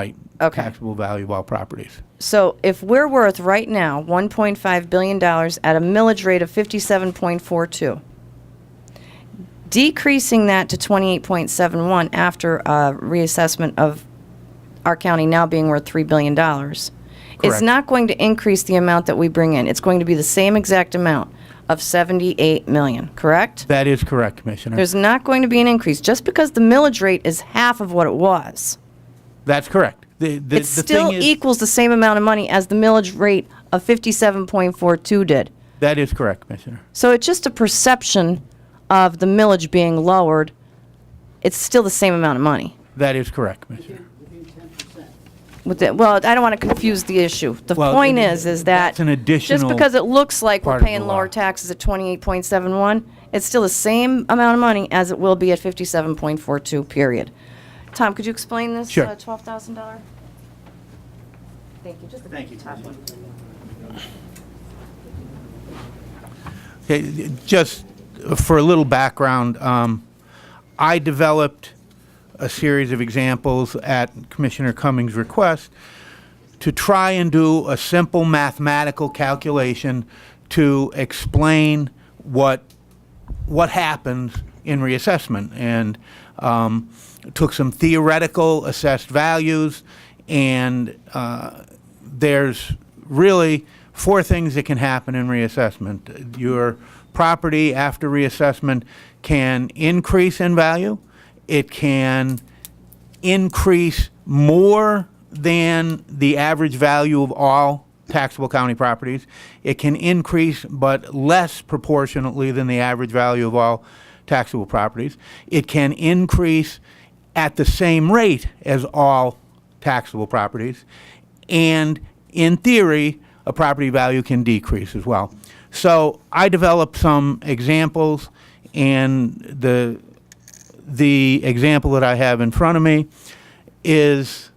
Okay. taxable value of all properties. So if we're worth right now $1.5 billion at a millage rate of 57.42, decreasing that to 28.71 after a reassessment of our county now being worth $3 billion, it's Correct. not going to increase the amount that we bring in. It's going to be the same exact amount of 78 million, correct? That is correct, Commissioner. There's not going to be an increase just because the millage rate is half of what it was. That's correct. It still equals the same amount of money as the millage rate of 57.42 did. That is correct, Commissioner. So it's just a perception of the millage being lowered. It's still the same amount of money. That is correct, Commissioner. Well, I don't want to confuse the issue. The Well, point is that that's an additional just because it looks like we're part of the paying law. lower taxes at 28.71, it's still the same amount of money as it will be at 57.42, period. Tom, could you explain this Sure. $12,000? Thank you. Just the top one. Okay, just for a little background, I developed a series of examples at Commissioner Cummings' request to try and do a simple mathematical calculation to explain what happens in reassessment, and took some theoretical assessed values, and there's really 4 things that can happen in reassessment. Your property after reassessment can increase in value. It can increase more than the average value of all taxable county properties. It can increase, but less proportionately than the average value of all taxable properties. It can increase at the same rate as all taxable properties. And in theory, a property value can decrease as well. So I developed some examples, and the example that I have in front of me is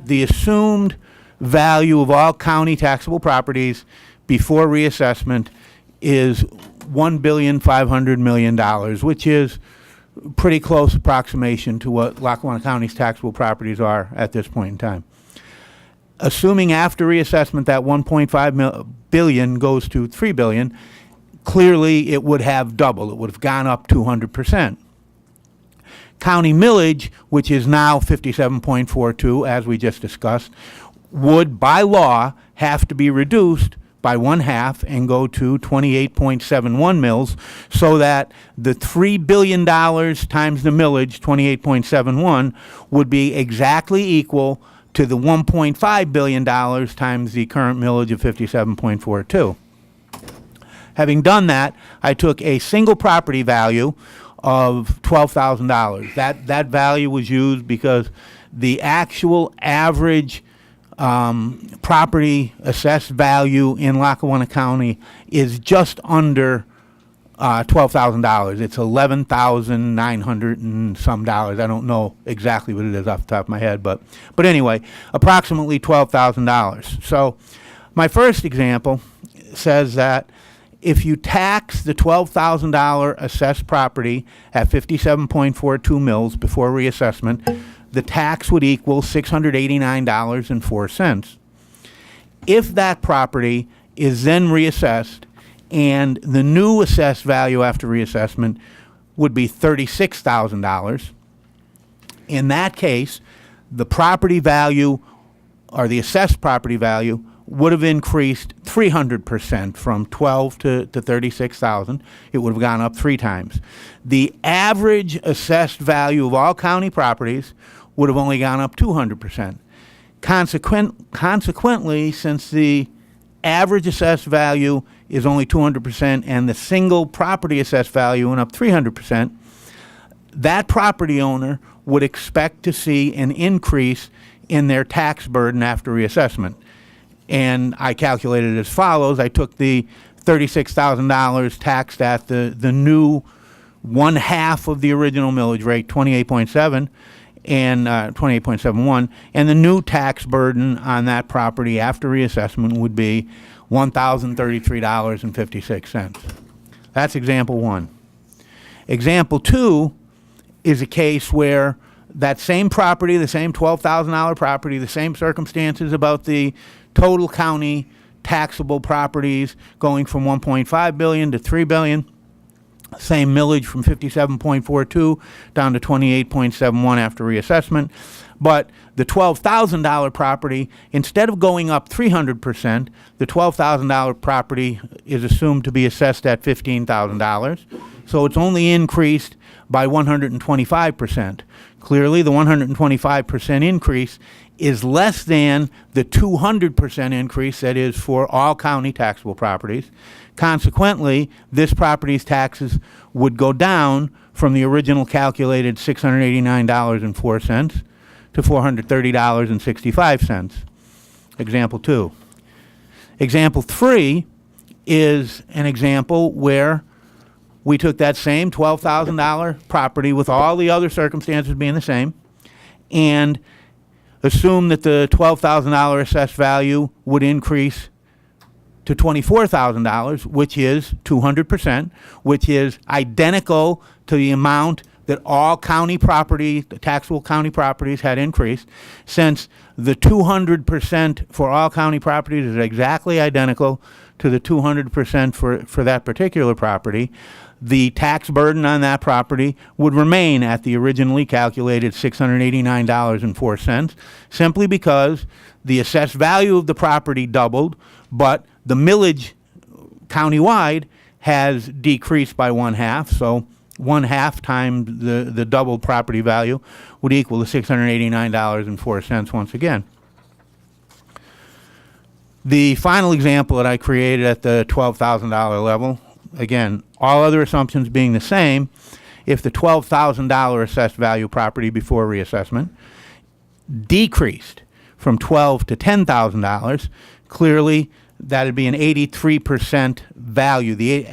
the assumed value of all county taxable properties before reassessment is $1,500,000,000, which is pretty close approximation to what Lackawanna County's taxable properties are at this point in time. Assuming after reassessment that 1.5 billion goes to 3 billion, clearly it would have doubled. It would have gone up 200%. County millage, which is now 57.42, as we just discussed, would by law have to be reduced by 1/2 and go to 28.71 mils, so that the $3 billion times the millage, 28.71, would be exactly equal to the $1.5 billion times the current millage of 57.42. Having done that, I took a single property value of $12,000. That value was used because the actual average property assessed value in Lackawanna County is just under $12,000. It's $11,900 and some dollars. I don't know exactly what it is off the top of my head, but anyway, approximately $12,000. So my first example says that if you tax the $12,000 assessed property at 57.42 mils before reassessment, the tax would equal $689.04. If that property is then reassessed, and the new assessed value after reassessment would be $36,000, in that case, the property value, or the assessed property value, would have increased 300% from 12 to 36,000. It would have gone up 3 times. The average assessed value of all county properties would have only gone up 200%. Consequently, since the average assessed value is only 200% and the single property assessed value went up 300%, that property owner would expect to see an increase in their tax burden after reassessment. And I calculated as follows. I took the $36,000 taxed at the new 1/2 of the original millage rate, 28.7, and 28.71, and the new tax burden on that property after reassessment would be $1,033.56. That's example 1. Example 2 is a case where that same property, the same $12,000 property, the same circumstances about the total county taxable properties going from 1.5 billion to 3 billion, same millage from 57.42 down to 28.71 after reassessment. But the $12,000 property, instead of going up 300%, the $12,000 property is assumed to be assessed at $15,000. So it's only increased by 125%. Clearly, the 125% increase is less than the 200% increase that is for all county taxable properties. Consequently, this property's taxes would go down from the original calculated $689.04 to $430.65. Example 2. Example 3 is an example where we took that same $12,000 property with all the other circumstances being the same and assumed that the $12,000 assessed value would increase to $24,000, which is 200%, which is identical to the amount that all county property, the taxable county properties had increased. Since the 200% for all county properties is exactly identical to the 200% for that particular property, the tax burden on that property would remain at the originally calculated $689.04, simply because the assessed value of the property doubled, but the millage countywide has decreased by 1/2, so 1/2 times the doubled property value would equal the $689.04 once again. The final example that I created at the $12,000 level, again, all other assumptions being the same, if the $12,000 assessed value property before reassessment decreased from $12,000 to $10,000, clearly that'd be an 83% value. The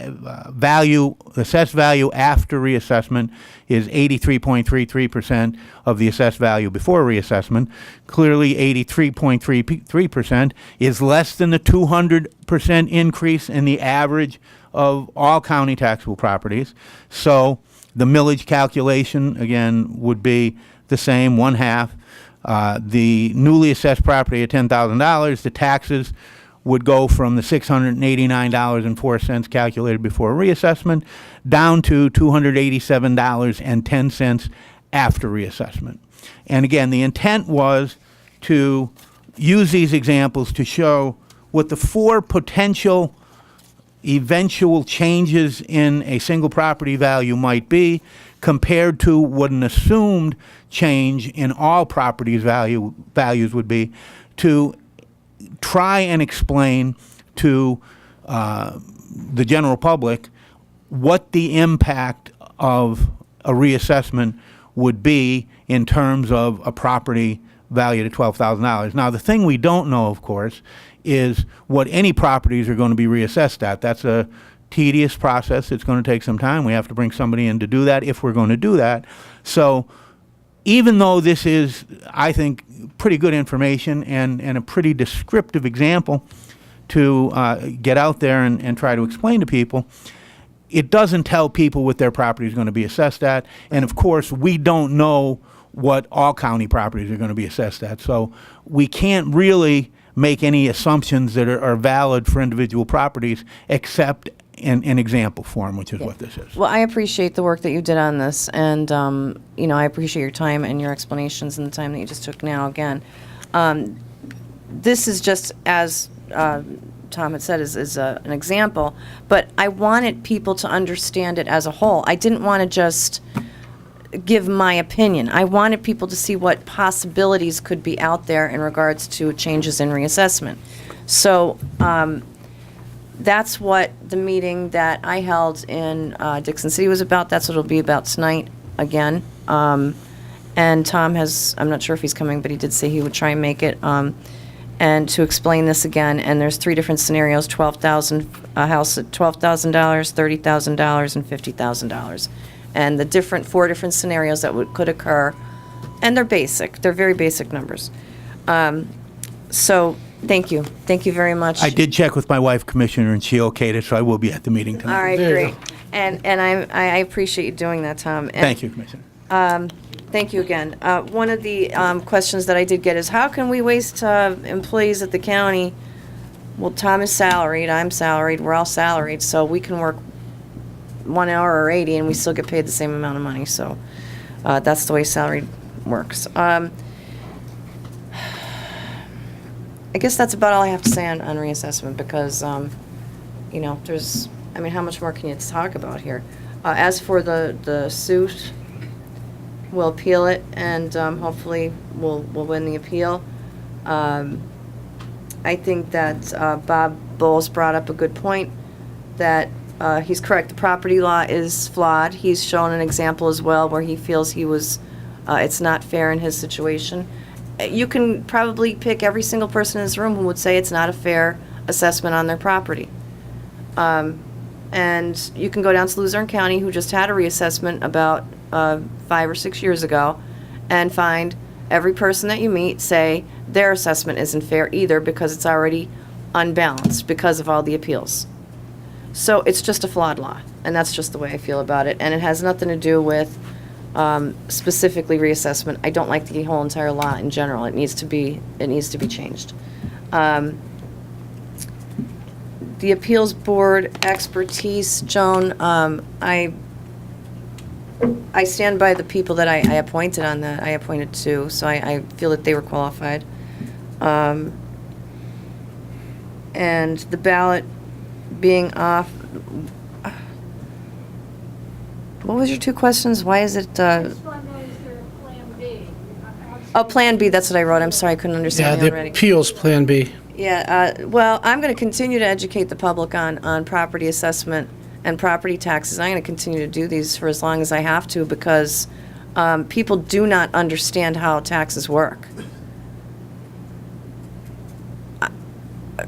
assessed value after reassessment is 83.33% of the assessed value before reassessment. Clearly, 83.33% is less than the 200% increase in the average of all county taxable properties. So the millage calculation, again, would be the same, 1/2. The newly assessed property at $10,000, the taxes would go from the $689.04 calculated before reassessment down to $287.10 after reassessment. And again, the intent was to use these examples to show what the 4 potential eventual changes in a single property value might be compared to what an assumed change in all properties values would be, to try and explain to the general public what the impact of a reassessment would be in terms of a property valued at $12,000. Now, the thing we don't know, of course, is what any properties are going to be reassessed at. That's a tedious process. It's going to take some time. We have to bring somebody in to do that if we're going to do that. So even though this is, I think, pretty good information and a pretty descriptive example to get out there and try to explain to people, it doesn't tell people what their property is going to be assessed at. And of course, we don't know what all county properties are going to be assessed at. So we can't really make any assumptions that are valid for individual properties except in example form, which is what this is. Well, I appreciate the work that you did on this, and I appreciate your time and your explanations and the time that you just took now. Again, this is just, as Tom had said, is an example, but I wanted people to understand it as a whole. I didn't want to just give my opinion. I wanted people to see what possibilities could be out there in regards to changes in reassessment. So that's what the meeting that I held in Dixon City was about. That's what it'll be about tonight again. And Tom has, I'm not sure if he's coming, but he did say he would try and make it. And to explain this again, and there's 3 different scenarios: a house at $12,000, $30,000, and $50,000. And the 4 different scenarios that could occur, and they're basic. They're very basic numbers. So thank you. Thank you very much. I did check with my wife, Commissioner, and she okayed it, so I will be at the meeting tonight. All right, great. And I appreciate you doing that, Tom. And, Thank you, Commissioner. thank you again. One of the questions that I did get is, how can we waste employees at the county? Well, Tom is salaried, I'm salaried, we're all salaried, so we can work 1 hour or 80 and we still get paid the same amount of money. So that's the way salary works. I guess that's about all I have to say on reassessment, because there's, how much more can you talk about here? As for the suit, we'll appeal it, and hopefully we'll win the appeal. I think that Bob Bowles brought up a good point, that he's correct. The property law is flawed. He's shown an example as well where he feels it's not fair in his situation. You can probably pick every single person in this room who would say it's not a fair assessment on their property. And you can go down to Luzerne County, who just had a reassessment about 5 or 6 years ago, and find every person that you meet say their assessment isn't fair either, because it's already unbalanced because of all the appeals. So it's just a flawed law, and that's just the way I feel about it. And it has nothing to do with specifically reassessment. I don't like the whole entire law in general. It needs to be changed. The appeals board expertise, Joan, I stand by the people that I appointed on that. I appointed 2, so I feel that they were qualified. And the ballot being off. What was your 2 questions? Why is it? Oh, Plan B. That's what I wrote. I'm sorry, I couldn't understand Yeah, you the already. appeals Plan B. Yeah, well, I'm going to continue to educate the public on property assessment and property taxes. I'm going to continue to do these for as long as I have to because people do not understand how taxes work.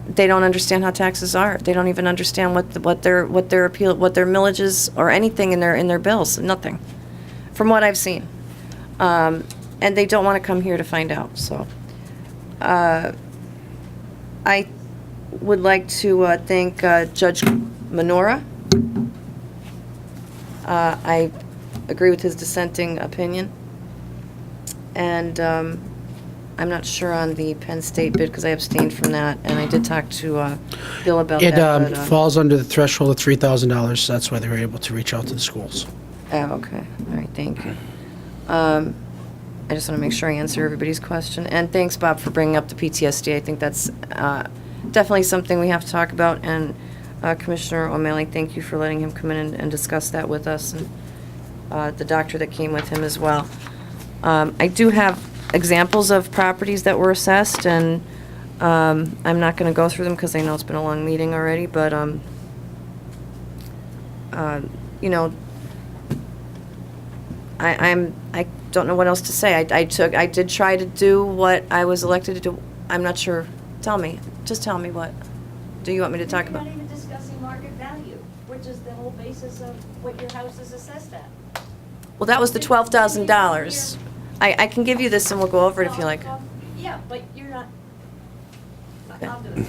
They don't understand how taxes are. They don't even understand what their millages or anything in their bills. Nothing, from what I've seen, and they don't want to come here to find out. So, I would like to thank Judge Minora. I agree with his dissenting opinion, and I'm not sure on the Penn State bid because I abstained from that, and I did talk to Bill about It that. But, falls under the threshold of $3,000. That's why they were able to reach out to the schools. oh, okay. All right, thank you. I just want to make sure I answer everybody's question. And thanks, Bob, for bringing up the PTSD. I think that's definitely something we have to talk about. And Commissioner O'Malley, thank you for letting him come in and discuss that with us, and the doctor that came with him as well. I do have examples of properties that were assessed, and I'm not going to go through them because I know it's been a long meeting already, but, you know, I don't know what else to say. I did try to do what I was elected to do. I'm not sure. Tell me. Just tell me what. Do you want me to talk about? You're not even discussing market value, which is the whole basis of what your house is assessed at. Well, that was the $12,000. I can give you this and we'll go over it if you like. Yeah, but you're not. Okay. I'll do it.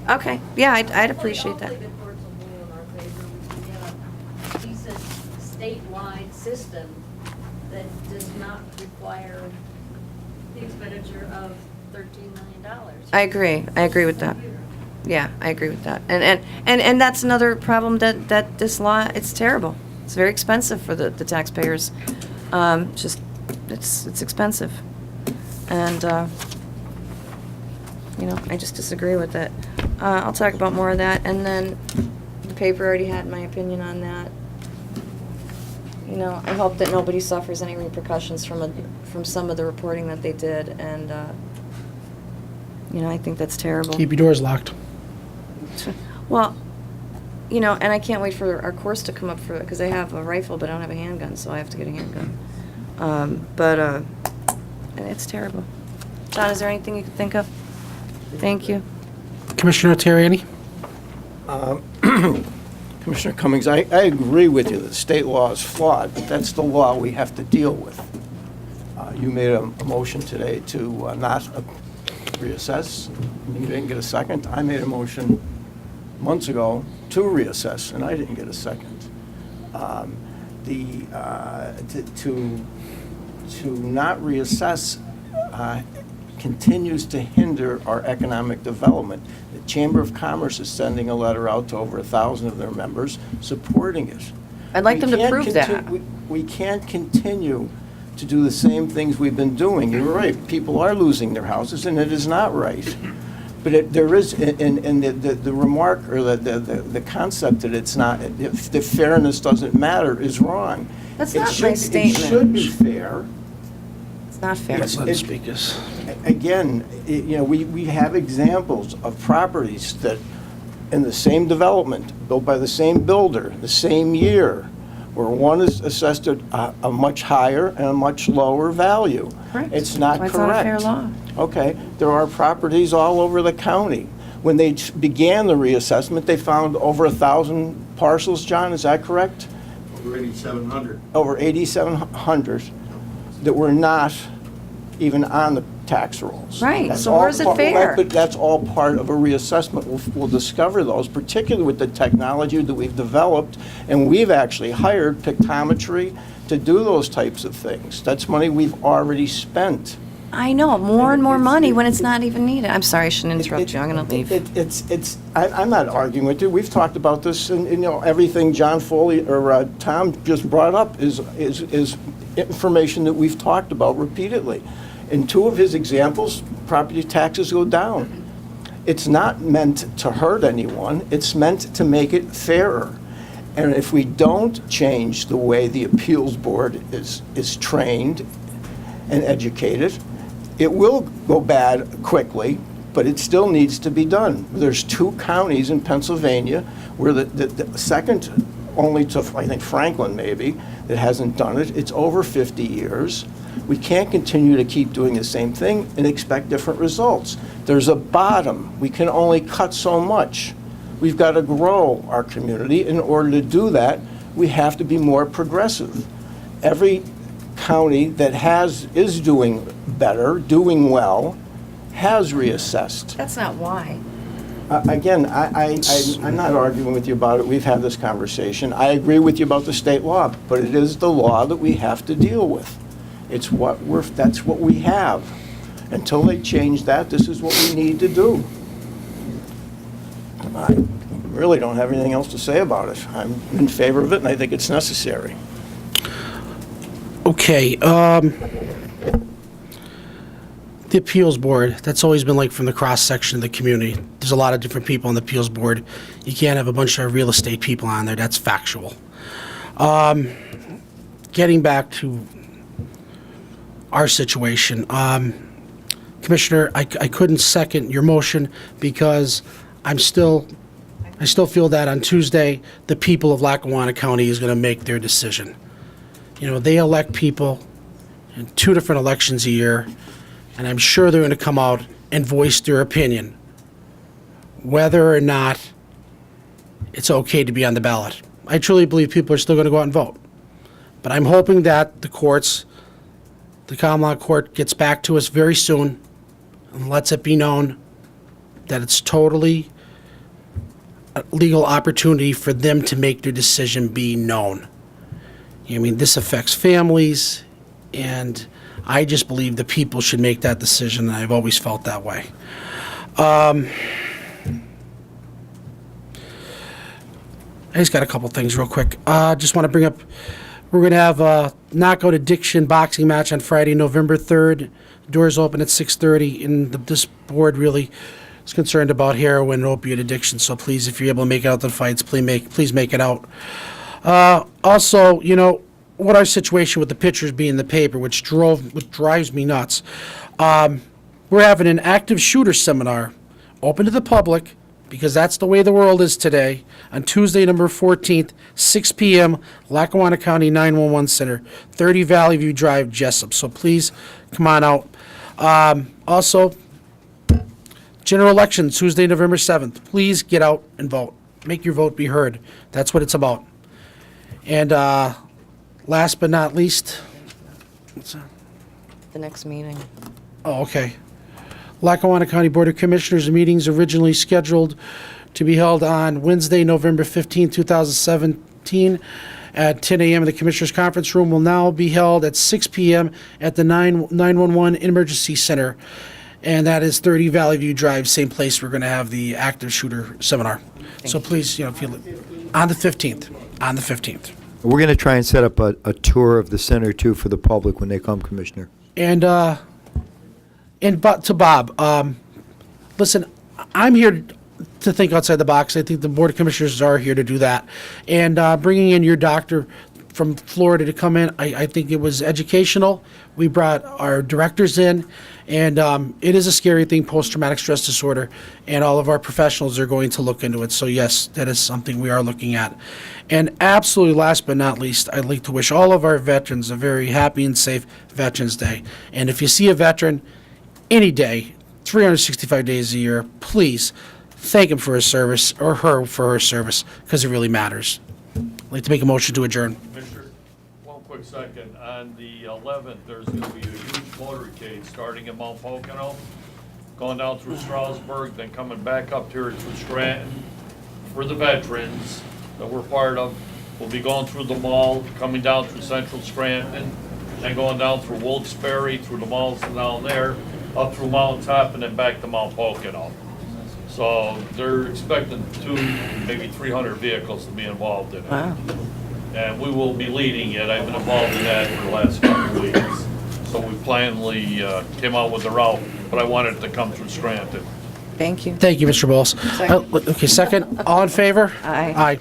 Okay. Yeah, I'd appreciate that. Hopefully the courts will rule in our favor. We can get a decent statewide system that does not require the expenditure of $13 million. I agree. I agree with that. Yeah, I agree with that. And that's another problem that this law, it's terrible. It's very expensive for the taxpayers. Just, it's expensive. And, you know, I just disagree with it. I'll talk about more of that, and then the paper already had my opinion on that. You know, I hope that nobody suffers any repercussions from some of the reporting that they did, and, you know, I think that's terrible. Keep your doors locked. Well, you know, and I can't wait for our course to come up for it, because I have a rifle, but I don't have a handgun, so I have to get a handgun. And it's terrible. John, is there anything you can think of? Thank you. Commissioner Terriani? Commissioner Cummings, I agree with you that the state law is flawed, but that's the law we have to deal with. You made a motion today to not reassess. You didn't get a second. I made a motion months ago to reassess, and I didn't get a second. To not reassess continues to hinder our economic development. The Chamber of Commerce is sending a letter out to over 1,000 of their members supporting it. I'd like them to prove that. We can't continue to do the same things we've been doing. You're right, people are losing their houses, and it is not right. But there is, and the remark or the concept that it's not, if the fairness doesn't matter is wrong. That's not my statement. It should be fair. It's not fair. Let's let him speak. Again, you know, we have examples of properties that in the same development, built by the same builder, the same year, where one is assessed at a much higher and a much lower value. Correct. It's not That's correct. not a fair law. Okay, there are properties all over the county. When they began the reassessment, they found over 1,000 parcels, John, is that correct? Over 8,700. Over 8,700 that were not even on the tax rolls. Right, That's so all where's it part- fair? But that's all part of a reassessment. We'll discover those, particularly with the technology that we've developed, and we've actually hired pictometry to do those types of things. That's money we've already spent. I know, more and more money when it's not even needed. I'm sorry, I shouldn't interrupt you. I'm going to leave. I'm not arguing with you. We've talked about this, and you know, everything John Foley or Tom just brought up is information that we've talked about repeatedly. In two of his examples, property taxes go down. It's not meant to hurt anyone. It's meant to make it fairer. And if we don't change the way the appeals board is trained and educated, it will go bad quickly, but it still needs to be done. There's 2 counties in Pennsylvania where the second only to, I think, Franklin maybe, that hasn't done it. It's over 50 years. We can't continue to keep doing the same thing and expect different results. There's a bottom. We can only cut so much. We've got to grow our community. In order to do that, we have to be more progressive. Every county that is doing better, doing well, has reassessed. That's not why. Again, I'm not arguing with you about it. We've had this conversation. I agree with you about the state law, but it is the law that we have to deal with. That's what we have. Until they change that, this is what we need to do. I really don't have anything else to say about it. I'm in favor of it, and I think it's necessary. Okay, the appeals board, that's always been like from the cross-section of the community. There's a lot of different people on the appeals board. You can't have a bunch of real estate people on there. That's factual. Getting back to our situation, Commissioner, I couldn't second your motion because I still feel that on Tuesday, the people of Lackawanna County is going to make their decision. You know, they elect people in 2 different elections a year, and I'm sure they're going to come out and voice their opinion, whether or not it's okay to be on the ballot. I truly believe people are still going to go out and vote. But I'm hoping that the courts, the common law court, gets back to us very soon and lets it be known that it's totally a legal opportunity for them to make their decision be known. I mean, this affects families, and I just believe the people should make that decision, and I've always felt that way. I just got a couple things real quick. Just want to bring up, we're going to have a knockout addiction boxing match on Friday, November 3rd. Doors open at 6:30, and this board really is concerned about heroin and opiate addiction, so please, if you're able to make it out to the fights, please make it out. Also, you know, what our situation with the pictures being in the paper, which drives me nuts. We're having an active shooter seminar open to the public, because that's the way the world is today, on Tuesday, November 14th, 6 p.m., Lackawanna County 911 Center, 30 Valley View Drive, Jessup. So please come on out. Also, general election, Tuesday, November 7th. Please get out and vote. Make your vote be heard. That's what it's about. And last but not least, The next meeting. oh, okay. Lackawanna County Board of Commissioners meetings originally scheduled to be held on Wednesday, November 15, 2017 at 10 a.m. in the Commissioners Conference Room will now be held at 6 p.m. at the 911 Emergency Center. And that is 30 Valley View Drive, same place we're going to have the active shooter seminar. So please, you know, if you, on the 15th. We're going to try and set up a tour of the center, too, for the public when they come, Commissioner. And to Bob, listen, I'm here to think outside the box. I think the Board of Commissioners are here to do that. And bringing in your doctor from Florida to come in, I think it was educational. We brought our directors in, and it is a scary thing, post-traumatic stress disorder, and all of our professionals are going to look into it. So yes, that is something we are looking at. And absolutely last but not least, I'd like to wish all of our veterans a very happy and safe Veterans Day. And if you see a veteran any day, 365 days a year, please thank him for his service, or her for her service, because it really matters. I'd like to make a motion to adjourn. Commissioner, one quick second. On the 11th, there's going to be a huge motorcade starting in Mount Pocono, going down through Strasburg, then coming back up here through Scranton for the veterans that we're part of. We'll be going through the mall, coming down through Central Scranton, and going down through Wilkes-Barre, through the malls down there, up through Mount Top, and then back to Mount Pocono. So they're expecting 200, maybe 300 vehicles to be involved in it. Wow. And we will be leading it. I've been involved in that for the last couple of weeks. So we finally came out with the route, but I wanted it to come through Scranton. Thank you. Thank you, Mr. Bowles. Second. Okay, second. All in favor? Aye. Aye.